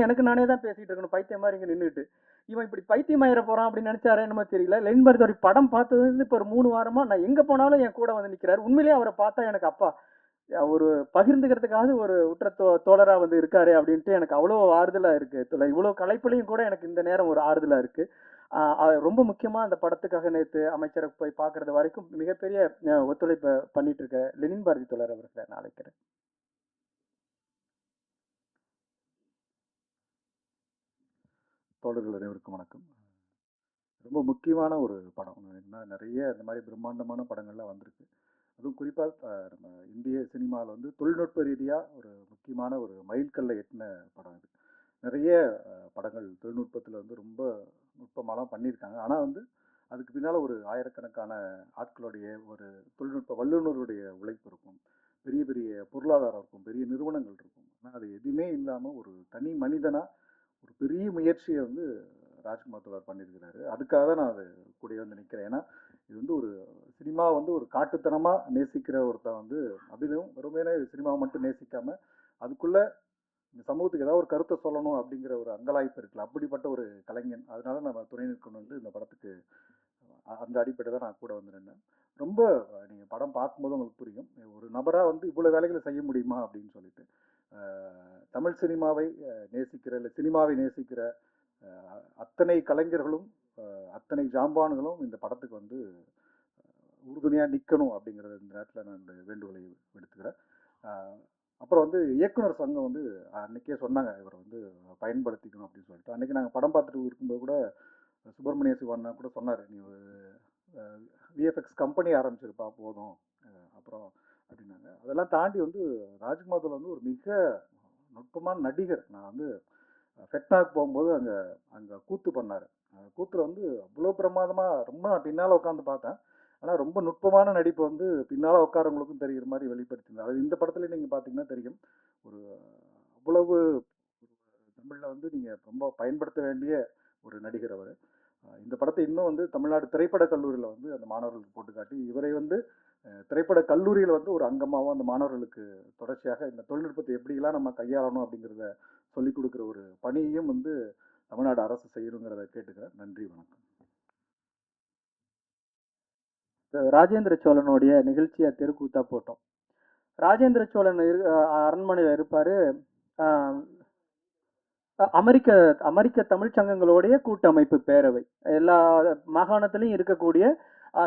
எனக்கு நானே தான் பேசிட்டு இருக்கணும் பைத்தியம் மாதிரி இங்க நின்றுட்டு. இவன் இப்படி பைத்தியமாயிர போறான் அப்படின்னு நினைச்சாரே என்னமோ தெரியல. லெனின் பாரதி தோழர் படம் பார்த்தது இப்போ ஒரு 3 வாரமா நான் எங்க போனாலும் என் கூட வந்து நிக்கிறாரு. உண்மையிலேயே அவரை பார்த்தா எனக்கு அப்பா ஒரு பகிர்ந்துக்கிறதுக்காவது ஒரு உற்ற தோழரா வந்து இருக்காரு அப்படின்ட்டு எனக்கு அவ்வளோ ஆறுதலா இருக்கு. இவ்வளோ களைப்புலையும் கூட எனக்கு இந்த நேரம் ஒரு ஆறுதலா இருக்கு. ரொம்ப முக்கியமா அந்த படத்துக்காக நேத்து அமைச்சரை போய் பார்க்கறது வரைக்கும் மிகப்பெரிய ஒத்துழைப்பை பண்ணிட்டு இருக்க லெனின் பாரதி தோழர் அவர்களை நான் அழைக்கிறேன். தோழர்கள் அனைவருக்கும் வணக்கம். ரொம்ப முக்கியமான ஒரு படம். நிறைய இந்த மாதிரி பிரம்மாண்டமான படங்கள்லாம் வந்திருக்கு. அதுவும் குறிப்பாக நம்ம இந்திய சினிமாவில் வந்து தொழில்நுட்ப ரீதியாக ஒரு முக்கியமான ஒரு மைல்கல்லை எட்டின படம் இது. நிறைய படங்கள் தொழில்நுட்பத்தில் வந்து ரொம்ப நுட்பமாலாம் பண்ணியிருக்காங்க. ஆனால் வந்து அதுக்கு பின்னால் ஒரு ஆயிரக்கணக்கான ஆட்களுடைய ஒரு தொழில்நுட்ப வல்லுநருடைய உழைப்பு இருக்கும், பெரிய பெரிய பொருளாதாரம் இருக்கும், பெரிய நிறுவனங்கள் இருக்கும். ஆனால் அது எதுவுமே இல்லாமல் ஒரு தனி மனிதனாக ஒரு பெரிய முயற்சியை வந்து ராஜ்குமார் தோழர் பண்ணியிருக்கிறாரு. அதுக்காக தான் நான் அது கூட வந்து நிற்கிறேன். ஏன்னா இது வந்து ஒரு சினிமா வந்து ஒரு காட்டுத்தனமாக நேசிக்கிற ஒருத்தன் வந்து அதிலும் வெறுமையான சினிமாவை மட்டும் நேசிக்காமல் அதுக்குள்ளே இந்த சமூகத்துக்கு ஏதாவது ஒரு கருத்தை சொல்லணும் அப்படிங்கிற ஒரு அங்கலாய்ப்பு இருக்குல்ல, அப்படிப்பட்ட ஒரு கலைஞன். அதனால நம்ம துணை நிற்கணும் வந்து இந்த படத்துக்கு அந்த அடிப்படை தான் நான் கூட வந்து நின்னேன். ரொம்ப நீங்கள் படம் பார்க்கும்போது உங்களுக்கு புரியும், ஒரு நபராக வந்து இவ்வளோ வேலைகளை செய்ய முடியுமா அப்படின்னு சொல்லிட்டு. தமிழ் சினிமாவை நேசிக்கிற இல்லை சினிமாவை நேசிக்கிற அத்தனை கலைஞர்களும் அத்தனை ஜாம்பான்களும் இந்த படத்துக்கு வந்து உறுதுணையாக நிற்கணும் அப்படிங்கிறத இந்த நேரத்தில் நான் இந்த வேண்டுகோளை விடுத்துக்கிறேன். அப்புறம் வந்து இயக்குனர் சங்கம் வந்து அன்றைக்கே சொன்னாங்க இவரை வந்து பயன்படுத்திக்கணும் அப்படின்னு சொல்லிட்டு. அன்றைக்கி நாங்கள் படம் பார்த்துட்டு இருக்கும்போது கூட சுப்பிரமணிய சிவண்ணா கூட சொன்னார், நீ ஒரு விஎஃப்எக்ஸ் கம்பெனி ஆரம்பிச்சிருப்பா போதும் அப்புறம் அப்படின்னாங்க. அதெல்லாம் தாண்டி வந்து ராஜ்குமார் வந்து ஒரு மிக நுட்பமான நடிகர். நான் வந்து ஃபெட்னாக்கு போகும்போது அங்கே கூத்து பண்ணார். கூத்தில் வந்து அவ்வளோ பிரமாதமாக ரொம்ப நான் பின்னால் உட்காந்து பார்த்தேன். ஆனால் ரொம்ப நுட்பமான நடிப்பு வந்து பின்னால் உட்காரவங்களுக்கும் தெரிகிற மாதிரி வெளிப்படுத்தினார். அது இந்த படத்துல நீங்கள் பார்த்தீங்கன்னா தெரியும். ஒரு அவ்வளவு தமிழில் வந்து நீங்கள் ரொம்ப பயன்படுத்த வேண்டிய ஒரு நடிகர் அவர். இந்த படத்தை இன்னும் வந்து தமிழ்நாடு திரைப்பட கல்லூரியில் வந்து அந்த மாணவர்களுக்கு போட்டு காட்டி இவரை வந்து திரைப்பட கல்லூரியில் வந்து ஒரு அங்கமாகவும் அந்த மாணவர்களுக்கு தொடர்ச்சியாக இந்த தொழில்நுட்பத்தை எப்படிலாம் நம்ம கையாளணும் அப்படிங்கிறத சொல்லிக் கொடுக்குற ஒரு பணியையும் வந்து தமிழ்நாடு அரசு செய்யணுங்கிறத கேட்டுக்கிறேன். நன்றி, வணக்கம். ராஜேந்திர சோழனுடைய நிகழ்ச்சியை தெருக்கூத்தா போட்டோம். ராஜேந்திர சோழன் அரண்மனையில் இருப்பாரு. அமெரிக்க அமெரிக்க தமிழ் சங்கங்களுடைய கூட்டமைப்பு பேரவை, எல்லா மாகாணத்திலையும் இருக்கக்கூடிய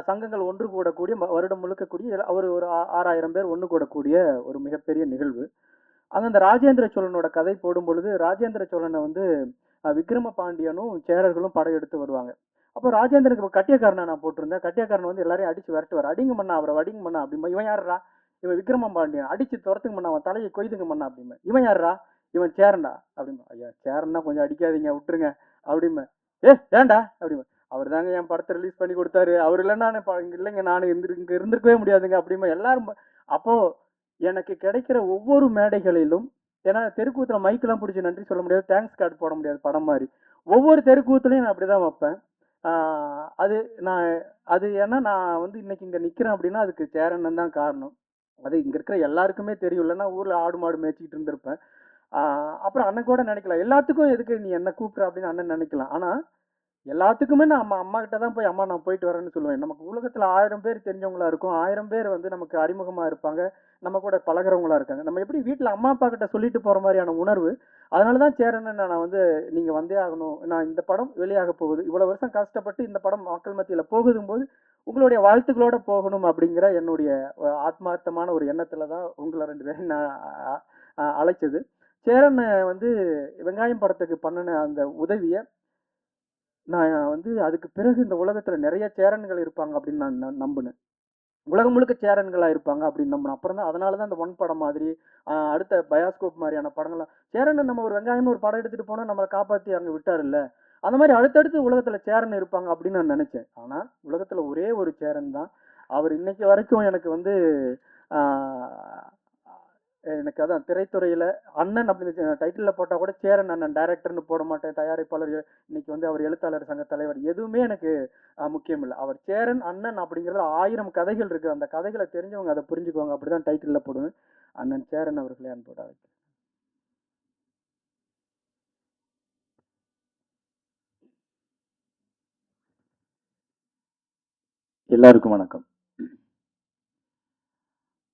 சங்கங்கள் ஒன்று கூடக்கூடிய வருடம் முழுக்கக்கூடிய ஒரு 6000 பேர் ஒன்று கூடக்கூடிய ஒரு மிகப்பெரிய நிகழ்வு. அங்க அந்த ராஜேந்திர சோழனோட கதை போடும் பொழுது ராஜேந்திர சோழனை வந்து விக்ரம பாண்டியனும் சேரர்களும் படையெடுத்து வருவாங்க. அப்போ ராஜேந்திரனுக்கு கட்டியக்காரனை நான் போட்டிருந்தேன். கட்டியக்காரன் வந்து எல்லாரையும் அடிச்சு விரட்டுவார். அடிங்க மண்ணா, அவரை வடிங்க மண்ணா அப்படிமா. இவன் யாருடா? இவன் விக்ரம பாண்டியன். அடிச்சு துரத்துங்க மண்ணா, அவன் தலையை கொய்துங்க மண்ணா அப்படிமா. இவன் யாருடா? இவன் சேரன்டா அப்படிமா. ஐயா சேரன்னா கொஞ்சம் அடிக்காதீங்க, விட்டுருங்க அப்படிமா. ஏன்டா அப்படிமா. அவர் தாங்க என் படத்தை ரிலீஸ் பண்ணி கொடுத்தாரு, அவர் இல்லைன்னா இல்லைங்க நான் இங்க இருந்திருக்கவே முடியாதுங்க அப்படிமா. எல்லாரும் அப்போ எனக்கு கிடைக்கிற ஒவ்வொரு மேடைகளிலும், ஏன்னா தெருக்கூத்துல மைக்கெல்லாம் பிடிச்சி நன்றி சொல்ல முடியாது, தேங்க்ஸ் கார்டு போட முடியாது படம் மாதிரி, ஒவ்வொரு தெருக்கூத்துலையும் நான் அப்படிதான் வைப்பேன். அது நான் அது ஏன்னா நான் வந்து இன்னைக்கு இங்க நிக்கிறேன் அப்படின்னா அதுக்கு சேரன் தான் காரணம். அது இங்க இருக்கிற எல்லாருக்குமே தெரியும். இல்லைன்னா ஊர்ல ஆடு மாடு மேய்ச்சிட்டு இருந்திருப்பேன். அப்புறம் அண்ணன் கூட நினைக்கலாம், எல்லாத்துக்கும் எதுக்கு நீ என்ன கூப்பிடுற அப்படின்னு அண்ணன் நினைக்கலாம். ஆனா எல்லாத்துக்குமே நான் அம்மா கிட்ட தான் போய் அம்மா நான் போயிட்டு வரேன்னு சொல்லுவேன். நமக்கு உலகத்துல 1000 பேர் தெரிஞ்சவங்களா இருக்கும், 1000 பேர் வந்து நமக்கு அறிமுகமா இருப்பாங்க, நம்ம கூட பழகிறவங்களா இருக்காங்க. நம்ம எப்படி வீட்டுல அம்மா அப்பா கிட்ட சொல்லிட்டு போற மாதிரியான உணர்வு. அதனாலதான் சேரன்னு நான் வந்து நீங்க வந்தே ஆகணும், நான் இந்த படம் வெளியாக போகுது, இவ்வளவு வருஷம் கஷ்டப்பட்டு இந்த படம் மக்கள் மத்தியில போகுதும் போது உங்களுடைய வாழ்த்துக்களோட போகணும் அப்படிங்கிற என்னுடைய ஆத்மார்த்தமான ஒரு எண்ணத்துலதான் உங்களை 2 பேரும் நான் அழைச்சது. சேரன் வந்து வெங்காயம் படத்துக்கு பண்ணின அந்த உதவிய நான் வந்து அதுக்கு பிறகு இந்த உலகத்துல நிறைய சேரன்கள் இருப்பாங்க அப்படின்னு நான் நம்பினேன். உலகம் முழுக்க சேரன்களா இருப்பாங்க அப்படின்னு நம்பினேன். அப்புறம் தான் அதனாலதான் இந்த ஒன் படம் மாதிரி அடுத்த பயாஸ்கோப் மாதிரியான படங்கள்லாம், சேரன் நம்ம ஒரு வெங்காயம்னு ஒரு படம் எடுத்துட்டு போனா நம்மளை காப்பாத்தி அங்க விட்டாரு இல்ல, அந்த மாதிரி அடுத்தடுத்து உலகத்துல சேரன் இருப்பாங்க அப்படின்னு நான் நினைச்சேன். ஆனா உலகத்துல ஒரே ஒரு சேரன் தான். அவர் இன்னைக்கு வரைக்கும் எனக்கு வந்து எனக்கு அதான் திரைத்துறையில அண்ணன் அப்படின்னு டைட்டில் போட்டா கூட சேரன் அண்ணன், டைரக்டர்னு போட மாட்டேன், தயாரிப்பாளர், இன்னைக்கு வந்து அவர் எழுத்தாளர் சங்க தலைவர், எதுவுமே எனக்கு முக்கியம் இல்லை. அவர் சேரன் அண்ணன் அப்படிங்கிறது 1000 கதைகள் இருக்கு. அந்த கதைகளை தெரிஞ்சவங்க அதை புரிஞ்சுக்குவாங்க. அப்படிதான் டைட்டில் போடுவேன். அண்ணன் சேரன் அவர்களே அன்போட அழைக்கிறேன். எல்லாருக்கும் வணக்கம்.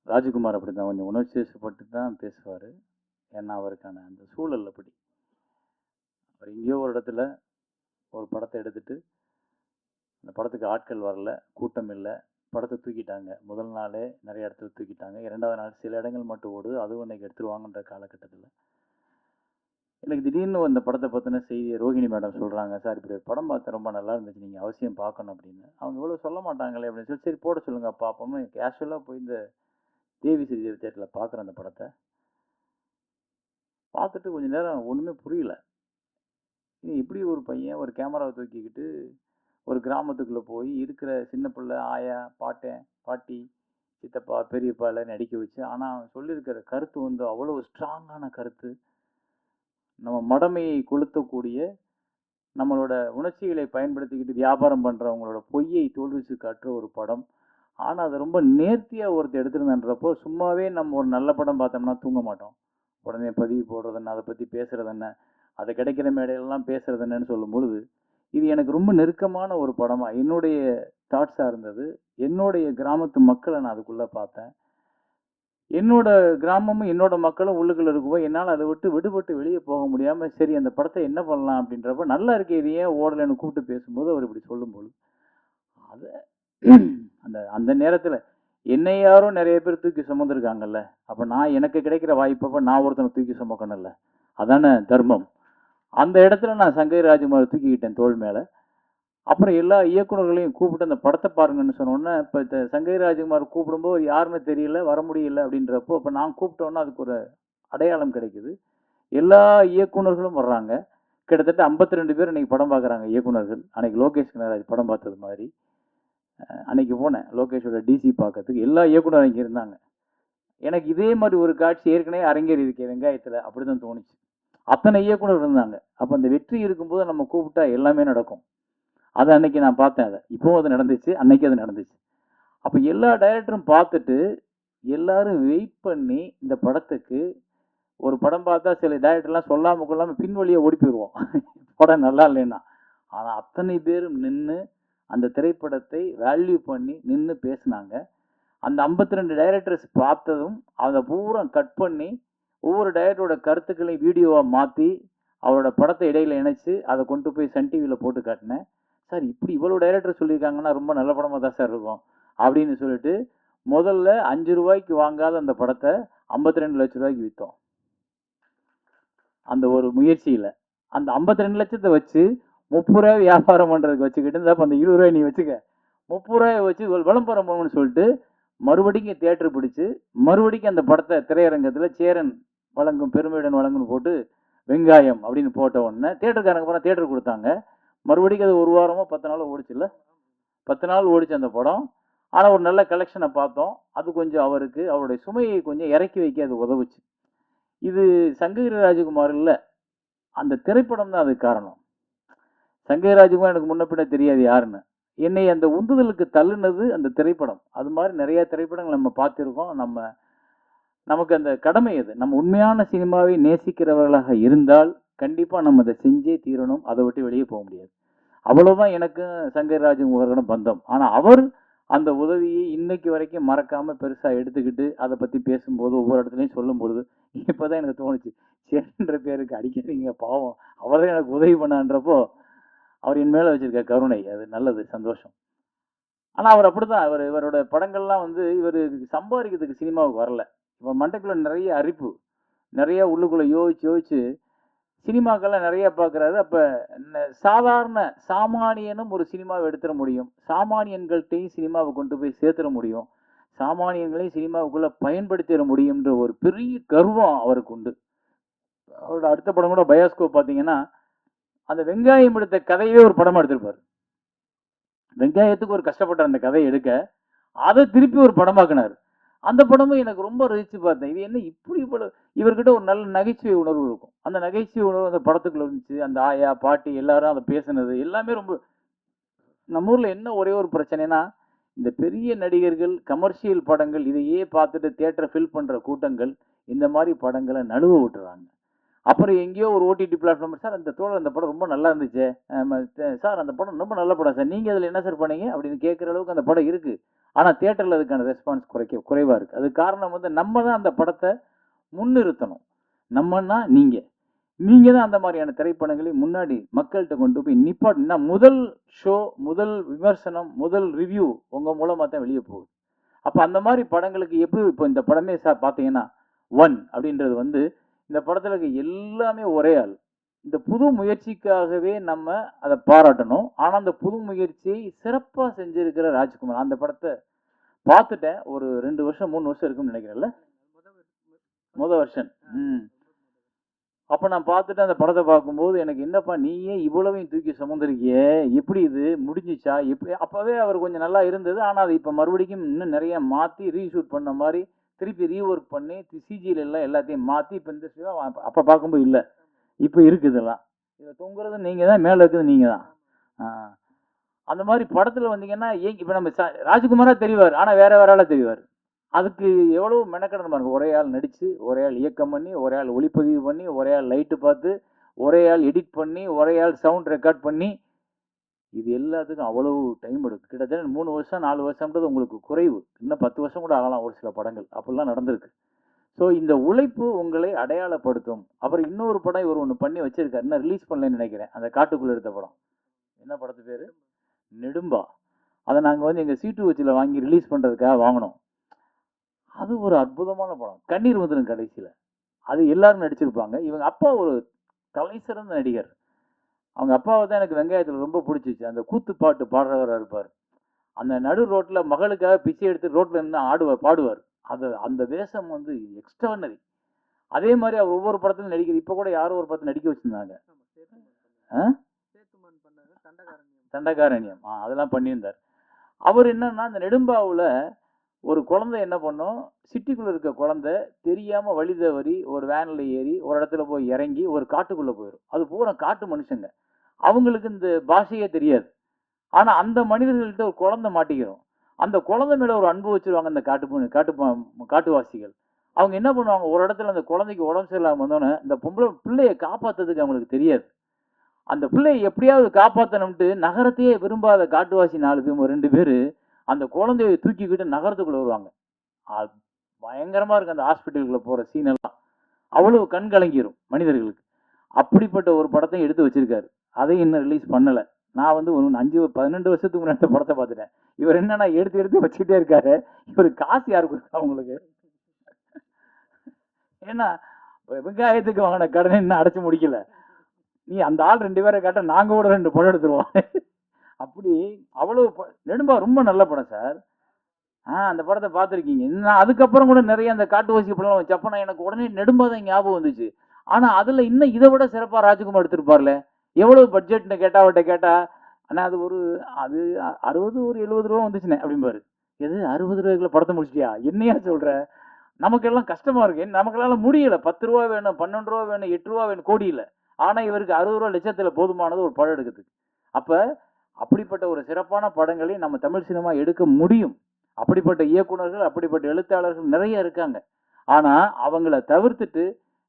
ராஜ்குமார் அப்படி தான் கொஞ்சம் உணர்ச்சி வசப்பட்டு தான் பேசுவார். ஏன்னா அவருக்கான அந்த சூழல் அப்படி. அவர் எங்கேயோ ஒரு இடத்துல ஒரு படத்தை எடுத்துட்டு அந்த படத்துக்கு ஆட்கள் வரல, கூட்டம் இல்லை, படத்தை தூக்கிட்டாங்க. முதல் நாளே நிறைய இடத்துல தூக்கிட்டாங்க. 2வது நாள் சில இடங்கள் மட்டும் ஓடுது, அதுவும் இன்னைக்கு எடுத்துருவாங்கன்ற காலகட்டத்தில் எனக்கு திடீர்னு அந்த படத்தை பற்றின செய்தியை ரோகிணி மேடம் சொல்கிறாங்க, சார் இப்படி ஒரு படம் பார்த்தேன், ரொம்ப நல்லா இருந்துச்சு, நீங்கள் அவசியம் பார்க்கணும் அப்படின்னு. அவங்க இவ்வளோ சொல்ல மாட்டாங்களே அப்படின்னு சொல்லி, சரி போட சொல்லுங்க பார்ப்போம்னு கேஷுவலாக போய் இந்த தேவி ஸ்ரீ தேவி தேட்டரில் பார்க்குறேன். அந்த படத்தை பார்த்துட்டு கொஞ்சம் நேரம் ஒன்றுமே புரியல. இது எப்படி ஒரு பையன் ஒரு கேமராவை தூக்கிக்கிட்டு ஒரு கிராமத்துக்குள்ளே போய் இருக்கிற சின்ன பிள்ளை, ஆயா, பாட்டன், பாட்டி, சித்தப்பா, பெரியப்பா எல்லாம் நடிக்க வச்சு, ஆனால் அவன் சொல்லியிருக்கிற கருத்து வந்து அவ்வளோ ஸ்ட்ராங்கான கருத்து. நம்ம மடமையை கொளுத்தக்கூடிய, நம்மளோட உணர்ச்சிகளை பயன்படுத்திக்கிட்டு வியாபாரம் பண்ணுறவங்களோட பொய்யை தோல்விச்சு காட்டுற ஒரு படம். ஆனால் அதை ரொம்ப நேர்த்தியாக ஒருத்தர் எடுத்துருந்தன்றப்போ, சும்மாவே நம்ம ஒரு நல்ல படம் பார்த்தோம்னா தூங்க மாட்டோம். உடனே பதிவு போடுறது என்ன, அதை பற்றி பேசுகிறது என்ன, அதை கிடைக்கிற மேடையிலலாம் பேசுகிறது என்னன்னு சொல்லும் பொழுது, இது எனக்கு ரொம்ப நெருக்கமான ஒரு படமாக என்னுடைய தாட்ஸாக இருந்தது. என்னுடைய கிராமத்து மக்களை நான் அதுக்குள்ளே பார்த்தேன். என்னோட கிராமமும் என்னோட மக்களும் உள்ளுக்குள்ள இருக்கும்போது என்னால் அதை விட்டு விடுபட்டு வெளியே போக முடியாமல், சரி அந்த படத்தை என்ன பண்ணலாம் அப்படின்றப்ப, நல்லா இருக்கு இது ஏன் ஓடலைன்னு கூப்பிட்டு பேசும்போது அவர் இப்படி சொல்லும்போது, அதை அந்த அந்த நேரத்தில் என்னை யாரோ நிறைய பேர் தூக்கி சுமந்துருக்காங்கல்ல, அப்போ நான் எனக்கு கிடைக்கிற வாய்ப்பப்போ நான் ஒருத்தனை தூக்கி சுமக்கணும்ல, அதானே தர்மம். அந்த இடத்துல நான் சங்கர் ராஜ்குமார் தூக்கிக்கிட்டேன் தோள் மேலே. அப்புறம் எல்லா இயக்குநர்களையும் கூப்பிட்டு அந்த படத்தை பாருங்கன்னு சொன்னோன்னே, இப்போ சங்கர் ராஜ்குமார் கூப்பிடும்போது யாருன்னு தெரியல, வர முடியல அப்படின்றப்போ, இப்போ நான் கூப்பிட்டோன்னா அதுக்கு ஒரு அடையாளம் கிடைக்குது. எல்லா இயக்குநர்களும் வர்றாங்க. கிட்டத்தட்ட 52 பேர் இன்னைக்கு படம் பார்க்குறாங்க இயக்குநர்கள். அன்னைக்கு லோகேஷ் கனகராஜ் படம் பார்த்தது மாதிரி அன்னைக்கு போனேன் லோகேஷோட டிசி பார்க்கறதுக்கு. எல்லா இயக்குநரும் இங்கே இருந்தாங்க. எனக்கு இதே மாதிரி ஒரு காட்சி ஏற்கனவே அரங்கேறி இருக்கேன் வெங்காயத்தில், அப்படி தான் தோணுச்சு. அத்தனை இயக்குனர் இருந்தாங்க. அப்போ அந்த வெற்றி இருக்கும்போது நம்ம கூப்பிட்டா எல்லாமே நடக்கும். அதை அன்னைக்கு நான் பார்த்தேன். அதை இப்போவும் அது நடந்துச்சு, அன்னைக்கு அது நடந்துச்சு. அப்போ எல்லா டைரக்டரும் பார்த்துட்டு எல்லாரும் வெயிட் பண்ணி இந்த படத்துக்கு, ஒரு படம் பார்த்தா சில டைரக்டர்லாம் சொல்லாமல் கொள்ளாமல் பின்வழியை ஓடி போயிடுவோம் படம் நல்லா இல்லைன்னா. ஆனால் அத்தனை பேரும் நின்று அந்த திரைப்படத்தை வேல்யூ பண்ணி நின்று பேசினாங்க. அந்த 52 டைரக்டர்ஸ் பார்த்ததும் அதை பூரா கட் பண்ணி ஒவ்வொரு டைரக்டரோட கருத்துக்களையும் வீடியோவாக மாற்றி அவரோட படத்தை இடையில இணைச்சு அதை கொண்டு போய் சன் டிவியில் போட்டு காட்டினேன். சார் இப்படி இவ்வளோ டைரக்டர் சொல்லியிருக்காங்கன்னா ரொம்ப நல்ல படமாக தான் சார் இருக்கும் அப்படின்னு சொல்லிட்டு, முதல்ல 5 ரூபாய்க்கு வாங்காத அந்த படத்தை 52 லட்ச ரூபாய்க்கு விற்றோம். அந்த ஒரு முயற்சியில் அந்த 52 லட்சத்தை வச்சு 30 ரூபாய் வியாபாரம் பண்ணுறதுக்கு வச்சுக்கிட்டு, அப்போ அந்த 20 ரூபாய் நீ வச்சுக்க, 30 ரூபாயை வச்சு விளம்பரம் போகணும்னு சொல்லிட்டு மறுபடியும் தியேட்டர் பிடிச்சி மறுபடியும் அந்த படத்தை திரையரங்கத்தில் சேரன் வழங்கும் பெருமையுடன் வழங்குன்னு போட்டு வெங்காயம் அப்படின்னு போட்ட உடனே தியேட்டருக்காரங்க போனால் தியேட்டர் கொடுத்தாங்க. மறுபடியும் அது 1 வாரமோ 10 நாளோ ஓடிச்சுல்ல, 10 நாள் ஓடிச்சு அந்த படம். ஆனால் ஒரு நல்ல கலெக்ஷனை பார்த்தோம். அது கொஞ்சம் அவருக்கு அவருடைய சுமையை கொஞ்சம் இறக்கி வைக்க அது உதவுச்சு. இது சங்கர் ராஜ்குமார் இல்லை, அந்த திரைப்படம் தான் அதுக்கு காரணம். சங்கர் ராஜ்குமார் எனக்கு முன்ன பின்ன தெரியாது யாருன்னு. என்னை அந்த உந்துதலுக்கு தள்ளுனது அந்த திரைப்படம். அது மாதிரி நிறைய திரைப்படங்கள் நம்ம பார்த்துருக்கோம். நமக்கு அந்த கடமை அது. நம்ம உண்மையான சினிமாவை நேசிக்கிறவர்களாக இருந்தால் கண்டிப்பாக நம்ம அதை செஞ்சே தீரணும். அதை விட்டு வெளியே போக முடியாது. அவ்வளோதான் எனக்கும் சங்கர் ராஜ்குமாரோட பந்தம். ஆனால் அவர் அந்த உதவியை இன்னைக்கு வரைக்கும் மறக்காமல் பெருசாக எடுத்துக்கிட்டு அதை பற்றி பேசும்போது ஒவ்வொரு இடத்துலையும் சொல்லும் பொழுது இப்போ தான் எனக்கு தோணுச்சு, சேன்ற பேருக்கு அடிக்காதீங்க பாவம், அவர் தான் எனக்கு உதவி பண்ணான்றப்போ அவர் என் மேலே வச்சிருக்க கருணை அது நல்லது, சந்தோஷம். ஆனால் அவர் அப்படிதான், இவரோட படங்கள்லாம் வந்து இவர் சம்பாதிக்கிறதுக்கு சினிமாவுக்கு வரல. இவர் மண்டைக்குள்ள நிறைய அரிப்பு, நிறைய உள்ளுக்குள்ளே யோசிச்சு சினிமாக்கள்லாம் நிறைய பார்க்குறாரு. அப்போ சாதாரண சாமானியனும் ஒரு சினிமாவை எடுத்துட முடியும், சாமானியன்கள்கிட்டையும் சினிமாவை கொண்டு போய் சேர்த்துட முடியும், சாமானியங்களையும் சினிமாவுக்குள்ளே பயன்படுத்திட முடியும்ன்ற ஒரு பெரிய கர்வம் அவருக்கு உண்டு. அவரோட அடுத்த படம் கூட பயோஸ்கோப் பார்த்தீங்கன்னா அந்த வெங்காயம் எடுத்த கதையவே ஒரு படமாக எடுத்திருப்பார். வெங்காயத்துக்கு ஒரு கஷ்டப்பட்ட அந்த கதையை எடுக்க அதை திருப்பி ஒரு படமாக்குனார். அந்த படமும் எனக்கு ரொம்ப ரசித்து பார்த்தேன். இது என்ன இப்படி இவர்கிட்ட ஒரு நல்ல நகைச்சுவை உணர்வு இருக்கும். அந்த நகைச்சுவை உணர்வு அந்த படத்துக்குள்ள இருந்துச்சு. அந்த ஆயா பாட்டி எல்லாரும் அதை பேசுனது எல்லாமே ரொம்ப. நம்ம ஊரில் என்ன ஒரே ஒரு பிரச்சனைனா, இந்த பெரிய நடிகர்கள் கமர்ஷியல் படங்கள் இதையே பார்த்துட்டு தியேட்டரை ஃபில் பண்ணுற கூட்டங்கள் இந்த மாதிரி படங்களை நழுவ விட்டுறாங்க. அப்புறம் எங்கேயோ ஒரு ஓடிடி பிளாட்ஃபார்ம், சார் அந்த தோழர் அந்த படம் ரொம்ப நல்லா இருந்துச்சு சார், அந்த படம் ரொம்ப நல்ல படம் சார், நீங்கள் அதில் என்ன சார் பண்ணீங்க அப்படின்னு கேட்குற அளவுக்கு அந்த படம் இருக்குது. ஆனால் தியேட்டரில் அதுக்கான ரெஸ்பான்ஸ் குறைவாக இருக்குது. அது காரணம் வந்து நம்ம தான் அந்த படத்தை முன்னிறுத்தணும். நம்மன்னா நீங்கள் தான் அந்த மாதிரியான திரைப்படங்களை முன்னாடி மக்கள்கிட்ட கொண்டு போய் நிப்பாட்டினா முதல் ஷோ, முதல் விமர்சனம், முதல் ரிவ்யூ உங்கள் மூலமாக தான் வெளியே போகுது. அப்போ அந்த மாதிரி படங்களுக்கு எப்படி இப்போ இந்த படமே சார் பார்த்தீங்கன்னா ஒன் அப்படின்றது வந்து இந்த படத்தில் இருக்க எல்லாமே ஒரே ஆள். இந்த புது முயற்சிக்காகவே நம்ம அதை பாராட்டணும். ஆனால் அந்த புது முயற்சியை சிறப்பாக செஞ்சிருக்கிற ராஜ்குமார். அந்த படத்தை பார்த்துட்டேன், ஒரு 2 வருஷம் 3 வருஷம் இருக்குன்னு நினைக்கிறேன்ல, முதல் வருஷம். அப்போ நான் பார்த்துட்டு அந்த படத்தை பார்க்கும்போது எனக்கு என்னப்பா நீயே இவ்வளவையும் தூக்கி சுமந்துருக்கியே, எப்படி இது முடிஞ்சிச்சா எப்படி? அப்போவே அவர் கொஞ்சம் நல்லா இருந்தது. ஆனால் அது இப்போ மறுபடியும் இன்னும் நிறைய மாற்றி ரீஷூட் பண்ண மாதிரி திருப்பி ரீஒர்க் பண்ணி சிஜியில் எல்லாம் எல்லாத்தையும் மாற்றி இப்போ இந்த அப்போ பார்க்கும்போது இல்லை, இப்போ இருக்குதுலாம். இதில் தொங்குறது நீங்கள் தான், மேலே இருக்குது நீங்கள் தான். அந்த மாதிரி படத்தில் வந்தீங்கன்னா இப்போ நம்ம ராஜ்குமாராக தெரிவார், ஆனால் வேற ஆளாக தெரிவார். அதுக்கு எவ்வளோ மெனக்கடணும் பாருங்க. ஒரே ஆள் நடித்து, ஒரே ஆள் இயக்கம் பண்ணி, ஒரே ஆள் ஒளிப்பதிவு பண்ணி, ஒரே ஆள் லைட்டு பார்த்து, ஒரே ஆள் எடிட் பண்ணி, ஒரே ஆள் சவுண்ட் ரெக்கார்ட் பண்ணி, இது எல்லாத்துக்கும் அவ்வளவு டைம் எடுக்கும். கிட்டத்தட்ட 3 வருஷம் 4 வருஷம்ன்றது உங்களுக்கு குறைவு. இன்னும் 10 வருஷம் கூட ஆகலாம் ஒரு சில படங்கள், அப்படிலாம் நடந்திருக்கு. ஸோ இந்த உழைப்பு உங்களை அடையாளப்படுத்தும். அப்புறம் இன்னொரு படம் இவர் ஒன்று பண்ணி வச்சிருக்காரு, இன்னும் ரிலீஸ் பண்ணலன்னு நினைக்கிறேன். அந்த காட்டுக்குள்ளே எடுத்த படம் என்ன படத்து பேர்? நெடும்பா. அதை நாங்கள் வந்து எங்கள் சீட்டு வச்சில் வாங்கி ரிலீஸ் பண்ணுறதுக்காக வாங்கினோம். அது ஒரு அற்புதமான படம். கண்ணீர் வந்துடும் கடைசியில். அது எல்லாரும் நடிச்சிருப்பாங்க. இவங்க அப்பா ஒரு தலை சிறந்த நடிகர். அவங்க அப்பாவை தான் எனக்கு வெங்காயத்தில் ரொம்ப பிடிச்சிச்சு. அந்த கூத்து பாட்டு பாடுறவராக இருப்பார். அந்த நடு ரோட்டில் மகளுக்காக பிச்சை எடுத்து ரோட்டில் நின்று பாடுவார். அந்த வேஷம் வந்து எக்ஸ்ட்ரானரி. அதே மாதிரி அவர் ஒவ்வொரு படத்திலும் நடிக்கிறது. இப்போ கூட யாரும் ஒரு படத்தில் நடிக்க வச்சுருந்தாங்க, தண்டகாரண்யம். அதெல்லாம் பண்ணியிருந்தார். அவர் என்னன்னா அந்த நெடும்பாவில் ஒரு குழந்தை என்ன பண்ணும், சிட்டிக்குள்ளே இருக்க குழந்தை தெரியாமல் வழி தவறி ஒரு வேனில் ஏறி ஒரு இடத்துல போய் இறங்கி ஒரு காட்டுக்குள்ளே போயிடும். அது பூரா காட்டு மனுஷங்க, அவங்களுக்கு இந்த பாஷையே தெரியாது. ஆனால் அந்த மனிதர்கள்ட்ட ஒரு குழந்தை மாட்டிக்கிறோம். அந்த குழந்தை மேலே ஒரு அன்பு வச்சுருவாங்க அந்த காட்டுவாசிகள். அவங்க என்ன பண்ணுவாங்க, ஒரு இடத்துல அந்த குழந்தைக்கு உடம்பு சரியில்லாமல் வந்தோன்னே இந்த பிள்ளையை காப்பாற்றுறதுக்கு அவங்களுக்கு தெரியாது. அந்த பிள்ளையை எப்படியாவது காப்பாற்றணும்ட்டு நகரத்தையே விரும்பாத காட்டுவாசி 2 பேர் அந்த குழந்தையை தூக்கிக்கிட்டு நகரத்துக்குள்ளே வருவாங்க. பயங்கரமாக இருக்குது அந்த ஹாஸ்பிட்டலுக்குள்ளே போகிற சீனெல்லாம். அவ்வளவு கண் கலங்கிரும் மனிதர்களுக்கு. அப்படிப்பட்ட ஒரு படத்தையும் எடுத்து வச்சிருக்காரு. அதையும் இன்னும் ரிலீஸ் பண்ணலை. நான் வந்து ஒரு 12 வருஷத்துக்கு முன்னாடி படத்தை பார்த்துட்டேன். இவர் என்னன்னா எடுத்து வச்சுக்கிட்டே இருக்காரு. இவர் காசு யாரு கொடுத்தா அவங்களுக்கு? ஏன்னா வெங்காயத்துக்கு வாங்கின கடனை இன்னும் அடைச்சு முடிக்கல. நீ அந்த ஆள் 2 பேரை கேட்ட நாங்கள் கூட 2 படம் எடுத்துருவோம். அப்படி அவ்வளவு நெடும்பா ரொம்ப நல்ல படம் சார். அந்த படத்தை பார்த்துருக்கீங்க. நான் அதுக்கப்புறம் கூட நிறைய அந்த காட்டுவாசி படம் வச்சப்போ எனக்கு உடனே நெடும்பா தான் ஞாபகம் வந்துச்சு. ஆனால் அதில் இன்னும் இதை விட சிறப்பாக ராஜ்குமார் எடுத்திருப்பார்ல. எவ்வளவு பட்ஜெட்னு கேட்டா ஆனால் அது 60 ஒரு 70 ரூபா வந்துச்சுனே அப்படிம்பாரு. எது 60 ரூபாய்க்குள்ள படத்தை முடிச்சிட்டியா? என்னையா சொல்ற? நமக்கெல்லாம் கஷ்டமா இருக்கு. நமக்கெல்லாம் முடியல. 10 ரூபா வேணும், 12 ரூபா வேணும், 8 ரூபா வேணும், கோடி இல்லை. ஆனால் இவருக்கு 60 ரூபா லட்சத்தில் போதுமானது ஒரு படம் எடுக்கிறதுக்கு. அப்போ அப்படிப்பட்ட ஒரு சிறப்பான படங்களை நம்ம தமிழ் சினிமா எடுக்க முடியும். அப்படிப்பட்ட இயக்குனர்கள், அப்படிப்பட்ட எழுத்தாளர்கள் நிறைய இருக்காங்க. ஆனால் அவங்கள தவிர்த்துட்டு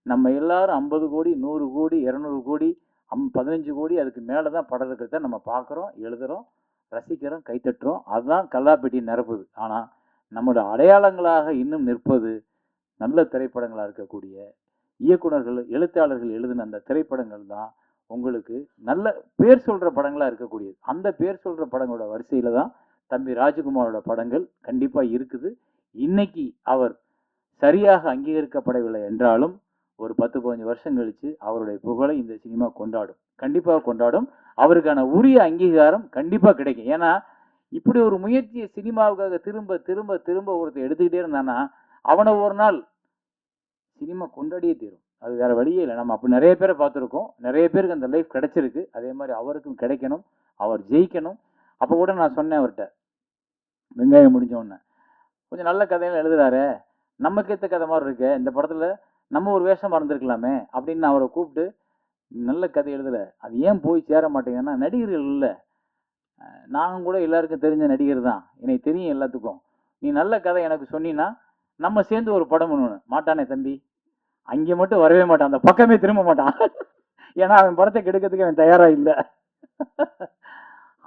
நம்ம எல்லாரும் 50 கோடி 100 கோடி 200 கோடி 15 கோடி அதுக்கு மேலே தான் படம் இருக்கிறத நம்ம பார்க்குறோம், எழுதுகிறோம், ரசிக்கிறோம், கைத்தட்டுறோம். அதுதான் கல்லாப்பெட்டி நிரப்புது. ஆனால் நம்மளோட அடையாளங்களாக இன்னும் நிற்பது நல்ல திரைப்படங்களாக இருக்கக்கூடிய இயக்குனர்கள், எழுத்தாளர்கள் எழுதின அந்த திரைப்படங்கள் தான் உங்களுக்கு நல்ல பேர் சொல்கிற படங்களாக இருக்கக்கூடியது. அந்த பேர் சொல்கிற படங்களோட வரிசையில் தான் தம்பி ராஜ்குமாரோட படங்கள் கண்டிப்பாக இருக்குது. இன்னைக்கு அவர் சரியாக அங்கீகரிக்கப்படவில்லை என்றாலும் ஒரு 10-15 வருஷம் கழித்து அவருடைய புகழை இந்த சினிமா கொண்டாடும், கண்டிப்பாக கொண்டாடும். அவருக்கான உரிய அங்கீகாரம் கண்டிப்பாக கிடைக்கும். ஏன்னா இப்படி ஒரு முயற்சியை சினிமாவுக்காக திரும்ப திரும்ப திரும்ப ஒருத்தர் எடுத்துக்கிட்டே இருந்தானா அவனை ஒரு நாள் சினிமா கொண்டாடியே தீரும். அது வேற வழியே இல்லை. நம்ம அப்படி நிறைய பேரை பார்த்துருக்கோம். நிறைய பேருக்கு அந்த லைஃப் கிடைச்சிருக்கு. அதே மாதிரி அவருக்கும் கிடைக்கணும், அவர் ஜெயிக்கணும். அப்போ கூட நான் சொன்னேன் அவர்கிட்ட, வெங்காயம் முடிஞ்ச உடனே கொஞ்சம் நல்ல கதையெல்லாம் எழுதுறாரு, நமக்கு ஏற்ற கதை மாதிரி இருக்கு, இந்த படத்தில் நம்ம ஒரு வேஷம் மறந்துருக்கலாமே அப்படின்னு நான் அவரை கூப்பிட்டு, நல்ல கதை எழுதலை, அது ஏன் போய் சேர மாட்டேங்கன்னா நடிகர்கள் இல்லை, நாங்கள் கூட எல்லாருக்கும் தெரிஞ்ச நடிகர் தான், எனக்கு தெரியும் எல்லாத்துக்கும், நீ நல்ல கதை எனக்கு சொன்னீன்னா நம்ம சேர்ந்து ஒரு படம் பண்ணணும். மாட்டானே தம்பி, அங்கே மட்டும் வரவே மாட்டான், அந்த பக்கமே திரும்ப மாட்டான். ஏன்னா அவன் படத்தை கெடுக்கிறதுக்கு அவன் தயாரா இல்லை.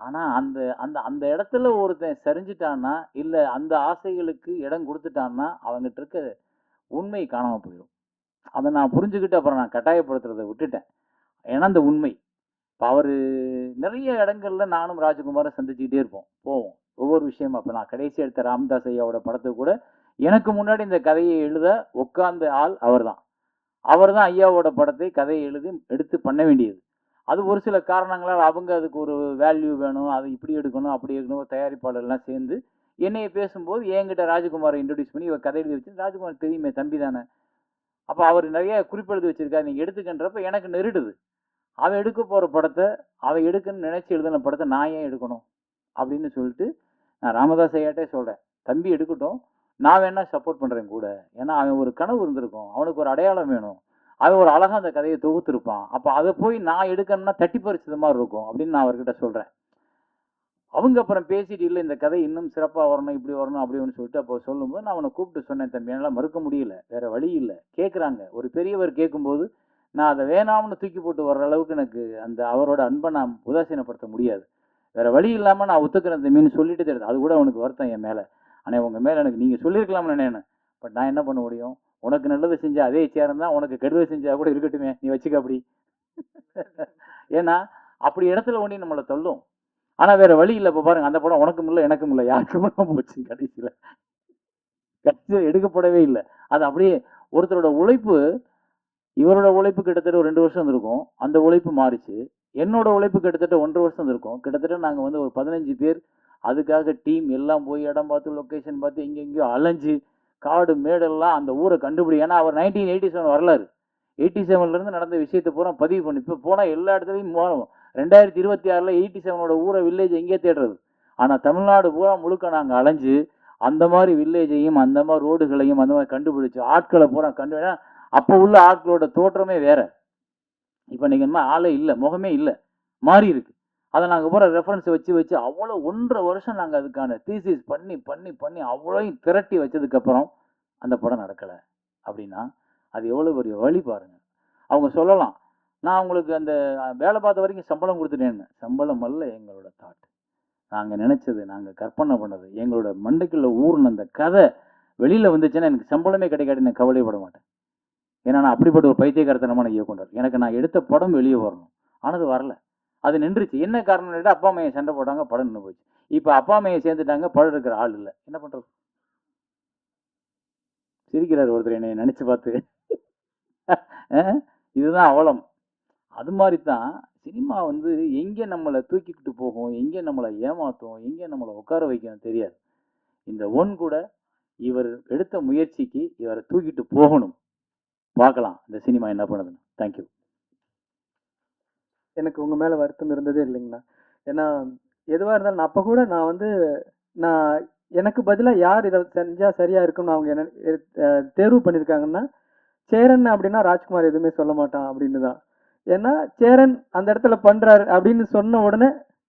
ஆனா அந்த அந்த அந்த இடத்துல ஒருத்தன் சரிஞ்சிட்டான்னா, இல்ல அந்த ஆசைகளுக்கு இடம் கொடுத்துட்டான்னா, அவங்ககிட்ட இருக்க உண்மை காணாம போயிடும். அதை நான் புரிஞ்சுக்கிட்டு அப்புறம் நான் கட்டாயப்படுத்துறதை விட்டுட்டேன். ஏன்னா அந்த உண்மை. இப்போ அவரு நிறைய இடங்கள்ல நானும் ராஜகுமாரை சந்திச்சுக்கிட்டே இருப்போம், போவோம் ஒவ்வொரு விஷயமா. இப்போ நான் கடைசி எடுத்த ராமதாஸ் ஐயாவோட படத்துக்கு கூட எனக்கு முன்னாடி இந்த கதையை எழுத உட்கார்ந்த ஆள் அவர்தான். அவர்தான் ஐயாவோட படத்தை கதையை எழுதி எடுத்து பண்ண வேண்டியது. அது ஒரு சில காரணங்களால் அவங்க அதுக்கு ஒரு வேல்யூ வேணும், அது இப்படி எடுக்கணும் அப்படி எடுக்கணும், தயாரிப்பாளர்லாம் சேர்ந்து என்னைய பேசும்போது என்கிட்ட ராஜகுமாரை இன்ட்ரடியூஸ் பண்ணி இவர் கதை எழுதி வச்சு, ராஜகுமார் தெரியுமே தம்பி தானே, அப்போ அவர் நிறைய குறிப்பெழுதி வச்சிருக்காரு, நீங்கள் எடுத்துக்கன்றப்ப எனக்கு நெருடுது. அவன் எடுக்க போகிற படத்தை, அவன் எடுக்கணும்னு நினச்சி எழுதின படத்தை நான் ஏன் எடுக்கணும் அப்படின்னு சொல்லிட்டு நான் ராமதாஸ் ஐயாட்டே சொல்கிறேன், தம்பி எடுக்கட்டும், நான் வேணா சப்போர்ட் பண்ணுறேன் கூட. ஏன்னா அவன் ஒரு கனவு இருந்திருக்கும், அவனுக்கு ஒரு அடையாளம் வேணும், அவன் ஒரு அழகாக அந்த கதையை தொகுத்திருப்பான், அப்போ அதை போய் நான் எடுக்கணும்னா தட்டி பறிச்சது மாதிரி இருக்கும் அப்படின்னு நான் அவர்கிட்ட சொல்கிறேன். அவங்க அப்புறம் பேசிட்டு இல்லை இந்த கதை இன்னும் சிறப்பாக வரணும், இப்படி வரணும் அப்படின்னு சொல்லிட்டு அப்போ சொல்லும்போது நான் அவனை கூப்பிட்டு சொன்னேன், தம்பி என்னால் மறுக்க முடியல, வேற வழி இல்லை, கேட்குறாங்க, ஒரு பெரியவர் கேட்கும்போது நான் அதை வேணாம்னு தூக்கி போட்டு வர்ற அளவுக்கு எனக்கு அந்த அவரோட அன்பை நான் உதாசீனப்படுத்த முடியாது, வேற வழி இல்லாமல் நான் ஒத்துக்கிறேன் தம்பின்னு சொல்லிட்டு தெரியுது. அது கூட அவனுக்கு வருத்தம் என் மேலே, ஆனால் உங்கள் மேலே எனக்கு நீங்கள் சொல்லியிருக்கலாம்னு நினைனேன், பட் நான் என்ன பண்ண முடியும், உனக்கு நல்லது செஞ்சா அதே சேரம் தான், உனக்கு கெடுதல் செஞ்சா கூட இருக்கட்டுமே, நீ வச்சுக்க அப்படி. ஏன்னா அப்படி இடத்துல ஒண்டி நம்மளை தள்ளும். ஆனா வேற வழி இல்லை. இப்போ பாருங்க, அந்த படம் உனக்கும் இல்லை எனக்கும் இல்லை யாருக்கும் போச்சு, கடைசியில் எடுக்கப்படவே இல்லை. அது அப்படியே ஒருத்தரோட உழைப்பு, இவரோட உழைப்பு கிட்டத்தட்ட ஒரு 2 வருஷம் இருக்கும், அந்த உழைப்பு மாறிச்சு. என்னோட உழைப்பு கிட்டத்தட்ட 1.5 வருஷம் இருக்கும். கிட்டத்தட்ட நாங்கள் வந்து ஒரு 15 பேர் அதுக்காக டீம் எல்லாம் போய் இடம் பார்த்து லொக்கேஷன் பார்த்து எங்கெங்கேயோ அலைஞ்சு காடு மேடெல்லாம் அந்த ஊரை கண்டுபிடி. ஏன்னா அவர் 1987 வரலாறு, 87லேருந்து நடந்த விஷயத்தை பூரா பதிவு பண்ணி இப்போ போனால் எல்லா இடத்துலையும் போனோம். 2026 87ஓட ஊரை வில்லேஜ் எங்கே தேடுறது? ஆனால் தமிழ்நாடு பூரா முழுக்க நாங்கள் அலைஞ்சு அந்த மாதிரி வில்லேஜையும் அந்த மாதிரி ரோடுகளையும் அந்த மாதிரி கண்டுபிடிச்சு ஆட்களை பூரா கண்டு. அப்போ உள்ள ஆட்களோட தோற்றமே வேற, இப்போ நீங்கள் இந்த மாதிரி ஆளே இல்லை, முகமே இல்லை, மாறி இருக்கு. அதை நாங்கள் பூரா ரெஃபரன்ஸ் வச்சு வச்சு அவ்வளோ 1.5 வருஷம் நாங்கள் அதுக்கான தீசிஸ் பண்ணி பண்ணி பண்ணி அவ்வளோயும் திரட்டி வச்சதுக்கப்புறம் அந்த படம் நடக்கலை அப்படின்னா அது எவ்வளோ பெரிய வழி பாருங்க. அவங்க சொல்லலாம், நான் உங்களுக்கு அந்த வேலை பார்த்த வரைக்கும் சம்பளம் கொடுத்துட்டேன்னு. சம்பளம் அல்ல எங்களோட தாட், நாங்கள் நினச்சது, நாங்கள் கற்பனை பண்ணது, எங்களோட மண்டைக்குள்ள ஊர்ன அந்த கதை வெளியில் வந்துச்சுன்னா எனக்கு சம்பளமே கிடைக்காது, நான் கவலைப்பட மாட்டேன். ஏன்னா நான் அப்படிப்பட்ட ஒரு பைத்தியக்காரத்தனமான இயக்குனர். எனக்கு நான் எடுத்த படம் வெளியே வரணும், ஆனால் அது வரல, அது நின்றுச்சு. என்ன காரணம் கேட்டால் அப்பா அம்மையை சண்டை போட்டாங்க, படம் நின்று போச்சு. இப்போ அப்பா அம்மையை சேர்ந்துட்டாங்க, படம் இருக்கிற ஆள் இல்லை, என்ன பண்ணுறது? சிரிக்கிறார் ஒருத்தர் என்னை நினச்சி பார்த்து. இதுதான் அவலம். அது மாதிரி தான் சினிமா வந்து எங்கே நம்மளை தூக்கிக்கிட்டு போகும், எங்கே நம்மளை ஏமாற்றும், எங்கே நம்மளை உட்கார வைக்கணும் தெரியாது. இந்த ஒன் கூட இவர் எடுத்த முயற்சிக்கு இவரை தூக்கிட்டு போகணும். பார்க்கலாம் இந்த சினிமா என்ன பண்ணுதுன்னு. தேங்க்யூ. எனக்கு உங்கள் மேலே வருத்தம் இருந்ததே இல்லைங்கண்ணா. ஏன்னா எதுவாக இருந்தாலும் நான் அப்போ கூட நான் வந்து நான் எனக்கு பதிலாக யார் இதை செஞ்சால் சரியாக இருக்கும்னு அவங்க என்ன தேர்வு பண்ணியிருக்காங்கன்னா, சேரன் அப்படின்னா ராஜ்குமார் எதுவுமே சொல்ல மாட்டான் அப்படின்னு தான். ஏன்னா சேரன் அந்த இடத்துல பண்ணுறாரு அப்படின்னு சொன்ன உடனே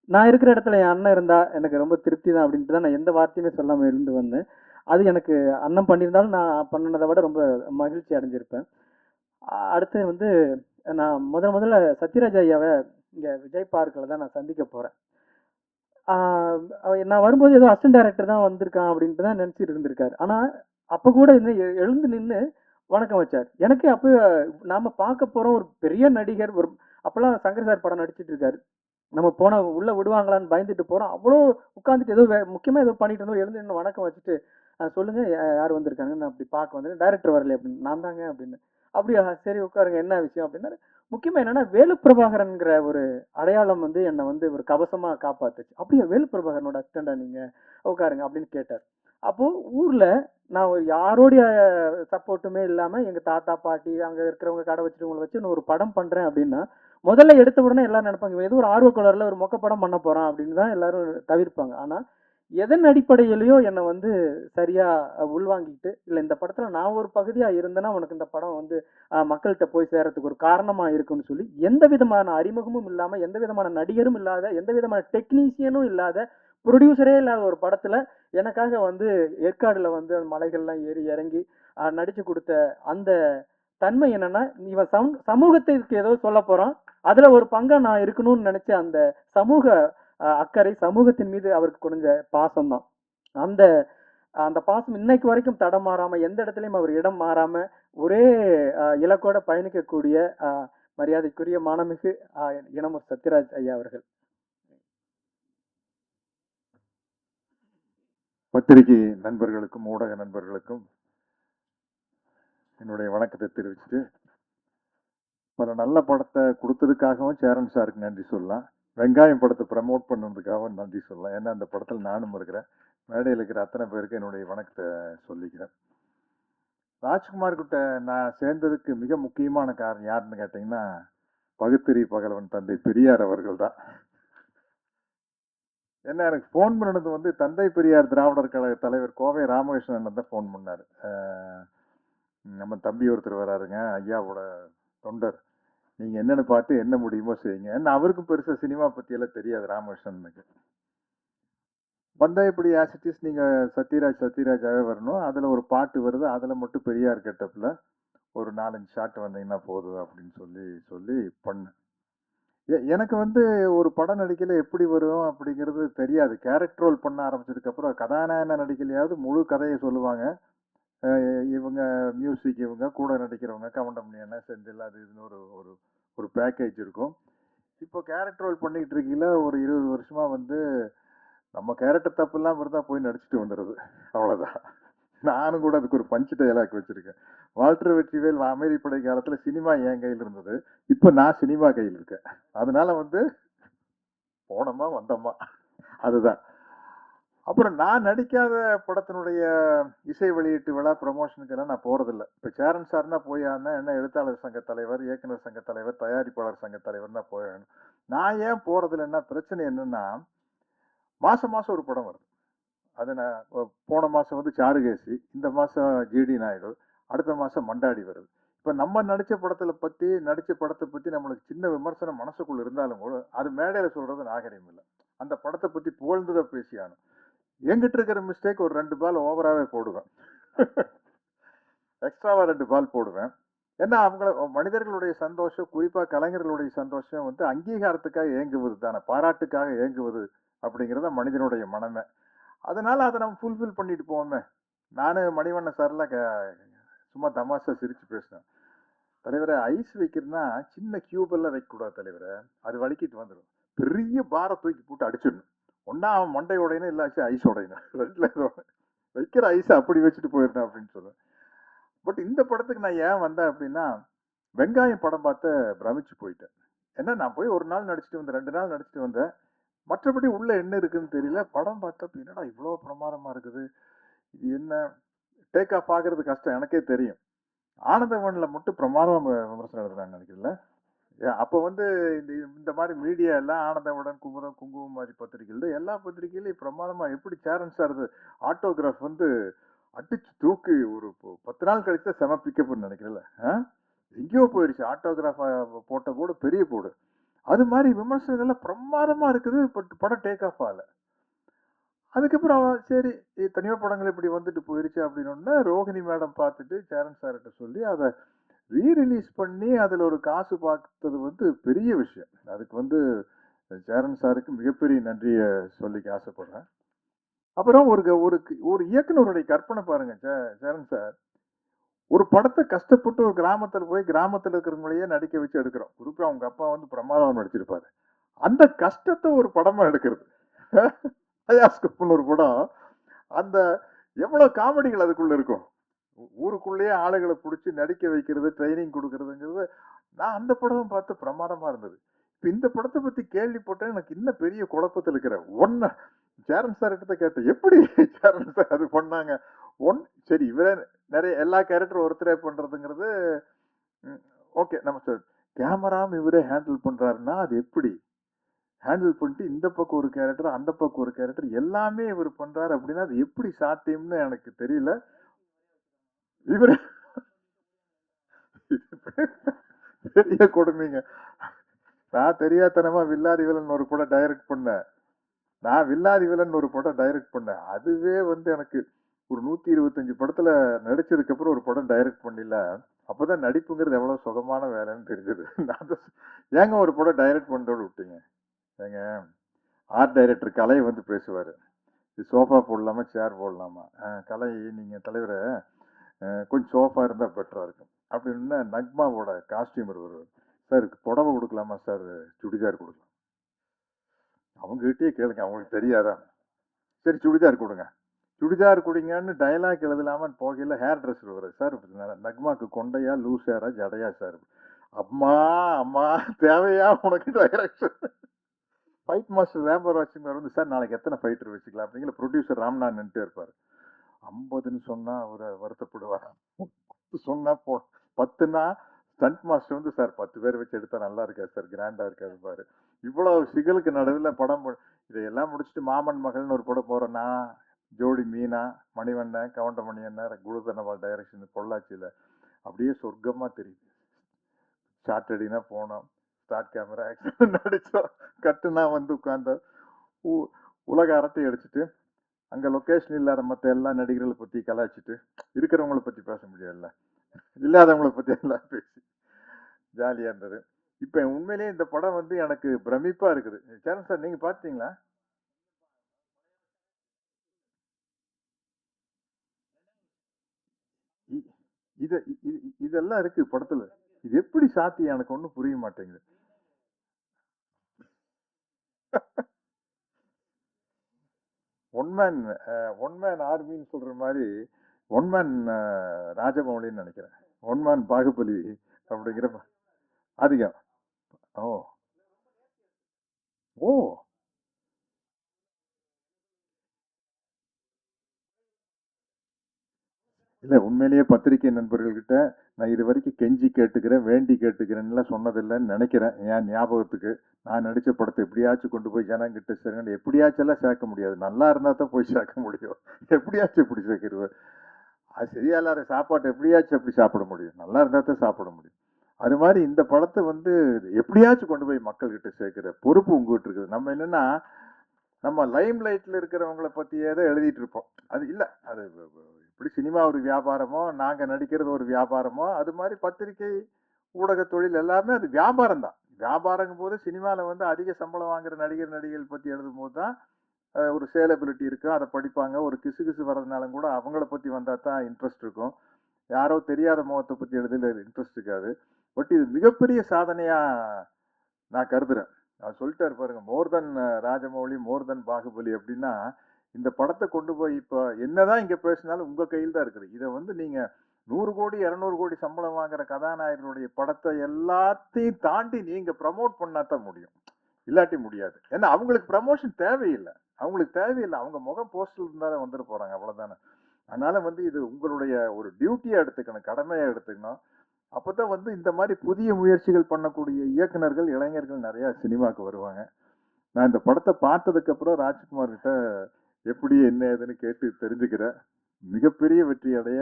நான் இருக்கிற இடத்துல என் அண்ணன் இருந்தா எனக்கு ரொம்ப திருப்தி தான் அப்படின்ட்டு தான் நான் எந்த வார்த்தையுமே சொல்லாமல் இருந்து வந்தேன். அது எனக்கு அண்ணன் பண்ணியிருந்தாலும் நான் பண்ணினதை விட ரொம்ப மகிழ்ச்சி அடைஞ்சிருப்பேன். அடுத்து வந்து நான் முதல்ல சத்யராஜ் ஐயாவை இங்கே விஜய் பார்க்கில் தான் நான் சந்திக்க போகிறேன். நான் வரும்போது ஏதோ அசிஸ்டன்ட் டைரக்டர் தான் வந்திருக்கான் அப்படின்ட்டு தான் நினச்சிட்டு இருந்திருக்காரு. ஆனால் அப்போ கூட இன்னும் எழுந்து நின்று வணக்கம் வச்சார். எனக்கு அப்போ நாம் பார்க்க போகிறோம் ஒரு பெரிய நடிகர், ஒரு அப்போல்லாம் சங்கர் சார் படம் நடிச்சிட்டு இருக்காரு. நம்ம போன உள்ளே விடுவாங்களான்னு பயந்துட்டு போகிறோம். அவ்வளோ உட்காந்துட்டு ஏதோ முக்கியமாக ஏதோ பண்ணிட்டு இருந்தோம். எழுந்து நின்று வணக்கம் வச்சுட்டு சொல்லுங்கள் யார் வந்திருக்காங்க, நான் அப்படி பார்க்க வந்தேன், டைரக்டர் வரல அப்படின்னு. நான் தாங்க அப்படின்னு. அப்படியா, சரி உட்காருங்க, என்ன விஷயம் அப்படின்னா. முக்கியமாக என்னென்னா வேலு பிரபாகரன்கிற ஒரு அடையாளம் வந்து என்னை வந்து ஒரு கவசமாக காப்பாத்துச்சு. அப்படியே வேலு பிரபாகரனோட அசிஸ்டண்டா நீங்கள், உட்காருங்க அப்படின்னு கேட்டார். அப்போது ஊரில் நான் யாரோடைய சப்போர்ட்டுமே இல்லாமல் எங்கள் தாத்தா பாட்டி அங்கே இருக்கிறவங்க கடை வச்சுருவங்களை வச்சு நான் ஒரு படம் பண்ணுறேன் அப்படின்னா முதல்ல எடுத்த உடனே எல்லாரும் நினைப்பாங்க ஏதோ ஒரு ஆர்வக்கோளரில் ஒரு மொக்க படம் பண்ண போகிறான் அப்படின்னு தான் எல்லாரும் தவிர்ப்பாங்க. ஆனால் எதன் அடிப்படையிலையோ என்னை வந்து சரியாக உள்வாங்கிட்டு, இல்லை இந்த படத்தில் நான் ஒரு பகுதியாக இருந்தேன்னா உனக்கு இந்த படம் வந்து மக்கள்கிட்ட போய் சேரத்துக்கு ஒரு காரணமாக இருக்குன்னு சொல்லி எந்த விதமான அறிமுகமும் இல்லாமல், எந்த விதமான நடிகரும் இல்லாத, எந்த விதமான டெக்னீஷியனும் இல்லாத, ப்ரொடியூசரே இல்லாத ஒரு படத்தில் எனக்காக வந்து ஏற்காடில் வந்து மலைகள்லாம் ஏறி இறங்கி நடித்து கொடுத்த அந்த தன்மை என்னன்னா, இவன் சமூகத்திற்கு ஏதோ சொல்ல போறான், அதுல ஒரு பங்கா நான் இருக்கணும்னு நினைச்ச அந்த சமூக அக்கறை, சமூகத்தின் மீது அவருக்கு கொஞ்ச பாசம் தான். அந்த அந்த பாசம் இன்னைக்கு வரைக்கும் தடமாறாம, எந்த இடத்துலயும் அவர் இடம் மாறாம, ஒரே இலக்கோட பயணிக்கக்கூடிய மரியாதைக்குரிய மானமிகு இனமர் சத்யராஜ் ஐயா அவர்கள். பத்திரிகை நண்பர்களுக்கும் ஊடக நண்பர்களுக்கும் என்னுடைய வணக்கத்தை தெரிவிச்சுட்டு, பல நல்ல படத்தை கொடுத்ததுக்காகவும் சேரன் சாருக்கு நன்றி சொல்லலாம். வெங்காயம் படத்தை ப்ரமோட் பண்ணதுக்காகவும் நன்றி சொல்லலாம். ஏன்னா அந்த படத்தில் நானும் இருக்கிறேன். மேடையில் இருக்கிற அத்தனை பேருக்கு என்னுடைய வணக்கத்தை சொல்லிக்கிறேன். ராஜ்குமார் கிட்ட நான் சேர்ந்ததுக்கு மிக முக்கியமான காரணம் யாருன்னு கேட்டிங்கன்னா, பகுத்தறி பகலவன் தந்தை பெரியார் அவர்கள் தான். என்ன எனக்கு ஃபோன் பண்ணது வந்து தந்தை பெரியார் திராவிடர் கழக தலைவர் கோவை ராமகிருஷ்ணன் தான் ஃபோன் பண்ணார். நம்ம தம்பி ஒருத்தர் வராருங்க, ஐயாவோட தொண்டர், நீங்க என்னன்னு பார்த்து என்ன முடியுமோ செய்யுங்க. ஏன்னா அவருக்கும் பெருசா சினிமா பத்தி எல்லாம் தெரியாது ராமகிருஷ்ணனுக்கு. வந்தா இப்படி ஆசிட்டிஸ் நீங்க சத்யராஜாவே வரணும், அதுல ஒரு பாட்டு வருது, அதுல மட்டும் பெரியார் கெட்டப்ல ஒரு 4-5 ஷாட் வந்தீங்கன்னா போதும் அப்படின்னு சொல்லி பண்ணேன். எனக்கு வந்து ஒரு படம் நடிக்கல எப்படி வரும் அப்படிங்கிறது தெரியாது. கேரக்டர் ரோல் பண்ண ஆரம்பிச்சதுக்கு அப்புறம் கதாநாயகன நடிக்கலையாவது முழு கதையை சொல்லுவாங்க. இவங்க மியூசிக், இவங்க கூட நடிக்கிறவங்க, கவுண்டமணி, செந்தில், அது இதுன்னு ஒரு ஒரு ஒரு பேக்கேஜ் இருக்கும். இப்போ கேரக்டர் ரோல் பண்ணிக்கிட்டு இருக்கீங்கள, ஒரு 20 வருஷமா வந்து நம்ம கேரக்டர் தப்பு இல்லாம இருந்தா போய் நடிச்சுட்டு வந்துடுறது, அவ்வளவுதான். நானும் கூட அதுக்கு ஒரு பஞ்சு டயலாக் வச்சிருக்கேன். வால்டர் வெற்றிவேல் அமைதிப்படை காலத்துல சினிமா என் கையில் இருந்தது, இப்போ நான் சினிமா கையில் இருக்கேன். அதனால வந்து போனோமா வந்தோமா, அதுதான். அப்புறம் நான் நடிக்காத படத்தினுடைய இசை வெளியீட்டு விழா ப்ரமோஷனுக்கு எல்லாம் நான் போறதில்லை. இப்போ சேரன் சார்னா போய் ஆனா என்ன, எழுத்தாளர் சங்க தலைவர், இயக்குனர் சங்க தலைவர், தயாரிப்பாளர் சங்க தலைவர்னா போயிடணும். நான் ஏன் போறதில்லைன்னா, பிரச்சனை என்னன்னா, மாசம் மாசம் ஒரு படம் வருது. அது நான் போன மாசம் வந்து சாருகேசி, இந்த மாசம் ஜிடி நாயுடு, அடுத்த மாசம் மண்டாடி வருது. இப்ப நம்ம நடிச்ச படத்தை பத்தி நம்மளுக்கு சின்ன விமர்சனம் மனசுக்குள்ள இருந்தாலும் கூட அது மேடையில சொல்றது நாகரிகம் இல்லை. அந்த படத்தை பத்தி புகழ்ந்துதான் பேசியானும். எங்கிட்ட இருக்கிற மிஸ்டேக், ஒரு 2 பால் ஓவராவே போடுவேன், எக்ஸ்ட்ராவா 2 பால் போடுவேன். ஏன்னா மனிதர்களுடைய சந்தோஷம், குறிப்பா கலைஞர்களுடைய சந்தோஷம் வந்து அங்கீகாரத்துக்காக ஏங்குவது தானே, பாராட்டுக்காக ஏங்குவது அப்படிங்கிறத மனிதனுடைய மனமே. அதனால அதை நம்ம ஃபுல்ஃபில் பண்ணிட்டு போவோமே. நானும் மணிவண்ணன் சார்லாம் சும்மா தமாஷா சிரிச்சு பேசினேன். தலைவரை, ஐஸ் வைக்கிறதுனா சின்ன கியூப் எல்லாம் வைக்கக்கூடாது தலைவரை, அது வலிக்கிட்டு வந்துடும். பெரிய பாரை தூக்கி போட்டு அடிச்சிடணும். ஒன்னா அவன் மண்டை உடையணும், இல்லாச்சும் ஐஸ் உடையணும். வைக்கிற ஐஸ் அப்படி வச்சுட்டு போயிடணும் அப்படின்னு சொல்லுவேன். பட் இந்த படத்துக்கு நான் ஏன் வந்தேன் அப்படின்னா, வெங்காயம் படம் பார்த்து பிரமிச்சு போயிட்டேன். ஏன்னா நான் போய் ஒரு நாள் நடிச்சுட்டு வந்தேன், 2 நாள் நடிச்சுட்டு வந்தேன். மற்றபடி உள்ள என்ன இருக்குன்னு தெரியல. படம் பார்த்தப்ப என்னடா இவ்வளவு பிரமாதமா இருக்குது, இது என்ன, டேக் ஆஃப் ஆகுறது கஷ்டம் எனக்கே தெரியும். ஆனந்தவன்ல மட்டும் பிரமாதமா விமர்சனம் எழுதுறாங்க நினைக்கிறேன். அப்ப வந்து இந்த மாதிரி மீடியா எல்லாம் ஆனந்தவுடன், குமுதம், குங்குமம் மாதிரி பத்திரிகைகள், எல்லா பத்திரிகையிலையும் பிரமாதமா எப்படி சேரன் சார் ஆட்டோகிராஃப் வந்து அடிச்சு தூக்கி ஒரு 10 நாள் கழிச்சு செம பிக்கப்னு நினைக்கிறேன். எங்கேயோ போயிடுச்சு ஆட்டோகிராஃப் போட்ட போடு, பெரிய போடு. அது மாதிரி விமர்சனங்கள்லாம் பிரமாதமா இருக்குது. பட் படம் டேக் ஆஃப் ஆகல. அதுக்கப்புறம் சரி எத்தனையோ படங்கள் இப்படி வந்துட்டு போயிருச்சு அப்படின்னு ரோஹிணி மேடம் பார்த்துட்டு சேரன் சார்கிட்ட சொல்லி அதை ரீரிலீஸ் பண்ணி அதில் ஒரு காசு பார்த்தது வந்து பெரிய விஷயம். அதுக்கு வந்து சேரன் சாருக்கு மிகப்பெரிய நன்றியை சொல்லிக்க ஆசைப்படுறேன். அப்புறம் ஒரு இயக்குனருடைய கற்பனை பாருங்க. சேரன் சார் ஒரு படத்தை கஷ்டப்பட்டு ஒரு கிராமத்தில் போய் கிராமத்தில் இருக்கிறவங்களையே நடிக்க வச்சு எடுக்கிறோம். குறிப்பா அவங்க அப்பா வந்து பிரமாதம் நடிச்சிருப்பாரு. அந்த கஷ்டத்தை ஒரு படமா எடுக்கிறது. அயாஸ்கப்னு ஒரு படம், அந்த எவ்வளவு காமெடிகள் அதுக்குள்ள இருக்கும். ஊருக்குள்ளேயே ஆளுகளை பிடிச்சி நடிக்க வைக்கிறது, ட்ரைனிங் கொடுக்கறதுங்கிறது. நான் அந்த படம் பார்த்து பிரமாதமா இருந்தது. இப்ப இந்த படத்தை பத்தி கேள்விப்பட்டேன், எனக்கு இன்னும் பெரிய குழப்பத்தில் இருக்கிறேன். சேரன் சார் கிட்ட கேட்டேன், எப்படி சேரன் சார் அது பண்ணாங்க? சரி, இவரே நிறைய எல்லா கேரக்டரும் ஒருத்தரே பண்றதுங்கிறது ஓகே. நம்ம சார் கேமராவும் இவரே ஹேண்டில் பண்றாருன்னா அது எப்படி ஹேண்டில் பண்ணிட்டு இந்த பக்கம் ஒரு கேரக்டர், அந்த பக்கம் ஒரு கேரக்டர் எல்லாமே இவர் பண்றாரு அப்படின்னா அது எப்படி சாத்தியம்னு எனக்கு தெரியல. இவரு பெரிய கொடுமைங்க. நான் தெரியாதனமா வில்லாதி வில்லன் ஒரு படம் டைரக்ட் பண்ணேன். அதுவே வந்து எனக்கு ஒரு 125 படத்துல நடிச்சதுக்கு அப்புறம் ஒரு படம் டைரக்ட் பண்ணல. அப்பதான் நடிப்புங்கிறது எவ்வளவு சுகமான வேலைன்னு தெரிஞ்சது. நான் தான் ஏங்க ஒரு படம் டைரக்ட் பண்ணதோடு விட்டீங்க? ஏங்க, ஆர்ட் டைரக்டர் கலை வந்து பேசுவாரு. இது சோஃபா போடலாமா, சேர் போடலாமா? கலை, நீங்க தலைவரை கொஞ்சம் சோஃபா இருந்தா பெட்டரா இருக்கும் அப்படின்னு. நக்மாவோட காஸ்டியூமர் வருவார். சார் புடவை கொடுக்கலாமா சார், சுடிதார் கொடுக்கலாம்? அவங்ககிட்டயே கேளுங்க, அவங்களுக்கு தெரியாதா? சரி சுடிதார் கொடுங்க. சுடிதார் குடிங்கன்னு டயலாக் எழுதலாமன்னு போகையில் ஹேர் ட்ரெஸ்ஸர் வரும். Sir நக்மாக்கு கொண்டையா, loose Hera, ஜடையா sir? அம்மா அம்மா, தேவையா உனக்கு டைரக்ஷன்? ஃபைட் மாஸ்டர் ரேம்பர் வாட்சிங் வந்து, சார் நாளைக்கு எத்தனை ஃபைட்டர் வச்சுக்கலாம் அப்படிங்கிற ப்ரொடியூசர் ராம்நாத் நின்றுட்டே இருப்பார். 50ன்னு சொன்னா அவர் வருத்தப்படுவார். சொன்னா 10ன்னா ஸ்டண்ட் மாஸ்டர் வந்து, சார் 10 பேர் வச்சு எடுத்தா நல்லா இருக்காது சார், கிராண்டா இருக்காது பாரு. இவ்வளவு சிகலுக்கு நடுவில் படம் இதையெல்லாம் முடிச்சுட்டு மாமன் மகள்னு ஒரு படம் போறேன்னா, ஜோடி மீனா, மணிவண்ணன், கவுண்டமணி அண்ணன், குருதனபால் டைரக்ஷன், பொள்ளாச்சியில் அப்படியே சொர்க்கமா தெரியுது. ஷார்ட் அடினா போனோம், ஸ்டார்ட் கேமரா ஆக்ஷன் நடிச்சோம், கட்டுனா வந்து உட்கார்ந்தோம், உலக அரட்டை அடிச்சுட்டு அங்க லொகேஷன் இல்லாத மற்ற எல்லா நடிகர்களை பத்தி கலாய்ச்சிட்டு, இருக்கிறவங்களை பத்தி பேச முடியாதுல்ல, இல்லாதவங்களை பத்தி எல்லாம் பேசி ஜாலியா இருந்தது. இப்ப உண்மையிலேயே இந்த படம் வந்து எனக்கு பிரமிப்பா இருக்குது. சேரன் சார், நீங்க பார்த்தீங்களா? இதெல்லாம் இருக்கு படத்துல. இது எப்படி சாத்தியம் எனக்கு ஒன்றும் புரிய மாட்டேங்குது. ஒன் மேன் ஆர்மின்னு சொல்ற மாதிரி ஒன் மேன் ராஜமௌலின்னு நினைக்கிறேன். ஒன் மேன் பாகுபலி அப்படிங்கிற அதிகம். ஓ ஓ இல்ல, உண்மையிலேயே பத்திரிகை நண்பர்கள்கிட்ட நான் இது வரைக்கும் கெஞ்சி கேட்டுக்கிறேன், வேண்டி கேட்டுக்கிறேன்னு சொன்னதில்லைன்னு நினைக்கிறேன். என் ஞாபகத்துக்கு நான் நடிச்ச படத்தை எப்படியாச்சும் கொண்டு போய் ஜனங்கிட்ட சேர்ந்து, எப்படியாச்சும் எல்லாம் சேர்க்க முடியாது, நல்லா இருந்தா தான் போய் சேர்க்க முடியும். எப்படியாச்சும் எப்படி சேர்க்கிறது? அது சரியா இல்லாத சாப்பாட்டை எப்படியாச்சும் எப்படி சாப்பிட முடியும்? நல்லா இருந்தா தான் சாப்பிட முடியும். அது மாதிரி இந்த படத்தை வந்து எப்படியாச்சும் கொண்டு போய் மக்கள் கிட்ட சேர்க்கிற பொறுப்பு உங்ககிட்ட இருக்குது. நம்ம என்னன்னா, நம்ம லைம் லைட்ல இருக்கிறவங்கள பத்தியே தான் எழுதிட்டு இருப்போம். அது இல்ல, அது இப்படி சினிமா ஒரு வியாபாரமோ, நாங்க நடிக்கிறது ஒரு வியாபாரமோ, அது மாதிரி பத்திரிகை ஊடக தொழில் எல்லாமே அது வியாபாரம் தான். வியாபாரங்கும் போது சினிமாவில் வந்து அதிக சம்பளம் வாங்குற நடிகர் நடிகைகள் பத்தி எழுதும் போது தான் ஒரு சேலபிலிட்டி இருக்கும், அதை படிப்பாங்க. ஒரு கிசு கிசு வர்றதுனாலும் கூட அவங்கள பத்தி வந்தா தான் இன்ட்ரெஸ்ட் இருக்கும். யாரோ தெரியாத முகத்தை பத்தி எழுதுல இன்ட்ரெஸ்ட் இருக்காது. பட் இது மிகப்பெரிய சாதனையா நான் கருதுறேன். அவர் சொல்லிட்டாரு பாருங்க, மோர் தென் ராஜமௌலி, மோர் தென் பாகுபலி அப்படின்னா, இந்த படத்தை கொண்டு போய் இப்போ என்னதான் இங்க பேசினாலும் உங்க கையில் தான் இருக்குது. இதை வந்து நீங்க 100 கோடி 200 கோடி சம்பளம் வாங்குற கதாநாயகனுடைய படத்தை எல்லாத்தையும் தாண்டி நீங்க ப்ரமோட் பண்ணா தான் முடியும், இல்லாட்டி முடியாது. ஏன்னா அவங்களுக்கு ப்ரமோஷன் தேவையில்லை, அவங்க முகம் போஸ்டர் இருந்தாலும் வந்துட்டு போறாங்க, அவ்வளவுதானே. அதனால வந்து இது உங்களுடைய ஒரு டியூட்டியா எடுத்துக்கணும், கடமையா எடுத்துக்கணும். அப்பதான் வந்து இந்த மாதிரி புதிய முயற்சிகள் பண்ணக்கூடிய இயக்குனர்கள், இளைஞர்கள் நிறைய சினிமாவுக்கு வருவாங்க. நான் இந்த படத்தை பார்த்ததுக்கு அப்புறம் ராஜ்குமார் கிட்ட எப்படி என்ன ஏதுன்னு கேட்டு தெரிஞ்சுக்கிறேன். மிகப்பெரிய வெற்றி அடைய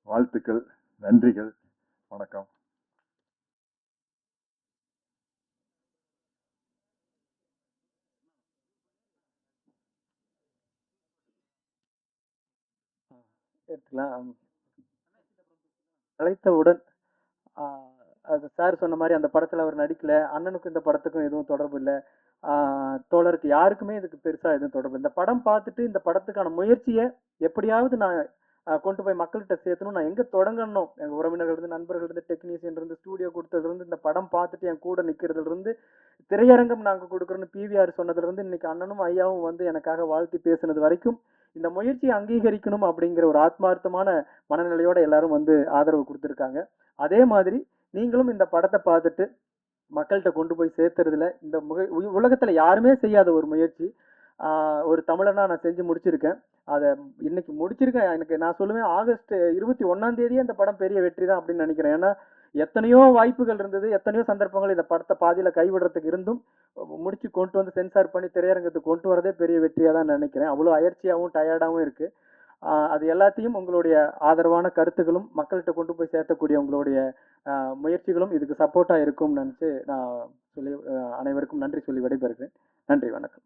வாழ்த்துக்கள், நன்றிகள், வணக்கம். எடுத்துக்கலாம். அழைத்தவுடன் அது சார் சொன்ன மாதிரி அந்த படத்துல அவர் நடிக்கல. அண்ணனுக்கும் இந்த படத்துக்கும் எதுவும் தொடர்பு இல்லை. தோழருக்கு யாருக்குமே இதுக்கு பெருசா எதுவும் தொடர்பு இல்லை. இந்த படம் பார்த்துட்டு இந்த படத்துக்கான முயற்சியை எப்படியாவது நான் கொண்டு போய் மக்கள்கிட்ட சேர்த்தணும். நான் எங்க தொடங்கணும், எங்க உறவினர்கள் இருந்து, நண்பர்கள் இருந்து, டெக்னீஷியன் இருந்து, ஸ்டூடியோ கொடுத்ததுல இருந்து, இந்த படம் பார்த்துட்டு என் கூட நிக்கிறதுல இருந்து, திரையரங்கம் நாங்க கொடுக்குறோன்னு பிவிஆர் சொன்னதுல இருந்து, இன்னைக்கு அண்ணனும் ஐயாவும் வந்து எனக்காக வாழ்த்தி பேசுனது வரைக்கும் இந்த முயற்சியை அங்கீகரிக்கணும் அப்படிங்கிற ஒரு ஆத்மார்த்தமான மனநிலையோட எல்லாரும் வந்து ஆதரவு கொடுத்துருக்காங்க. அதே மாதிரி நீங்களும் இந்த படத்தை பார்த்துட்டு மக்கள்கிட்ட கொண்டு போய் சேர்த்துறதுல இந்த உலகத்துல யாருமே செய்யாத ஒரு முயற்சி. ஒரு தமிழனா நான் செஞ்சு முடிச்சிருக்கேன். அதை இன்னைக்கு முடிச்சிருக்கேன். எனக்கு நான் சொல்லுவேன், ஆகஸ்ட் 21ஆம் தேதியே இந்த படம் பெரிய வெற்றி தான் அப்படின்னு நினைக்கிறேன். ஏன்னா எத்தனையோ வாய்ப்புகள் இருந்தது, எத்தனையோ சந்தர்ப்பங்கள் இந்த படத்தை பாதியில கைவிடுறதுக்கு இருந்தும் முடிச்சு கொண்டு வந்து சென்சார் பண்ணி திரையரங்கத்துக்கு கொண்டு வரதே பெரிய வெற்றியா தான் நினைக்கிறேன். அவ்வளோ அயற்சியாகவும் டயர்டாகவும் இருக்கு. அது எல்லாத்தையும் உங்களுடைய ஆதரவான கருத்துக்களும் மக்கள்கிட்ட கொண்டு போய் சேர்த்தக்கூடிய உங்களுடைய முயற்சிகளும் இதுக்கு சப்போர்ட்டா இருக்கும்னு நினைச்சு நான் சொல்லி அனைவருக்கும் நன்றி சொல்லி விடைபெறுகிறேன். நன்றி, வணக்கம்.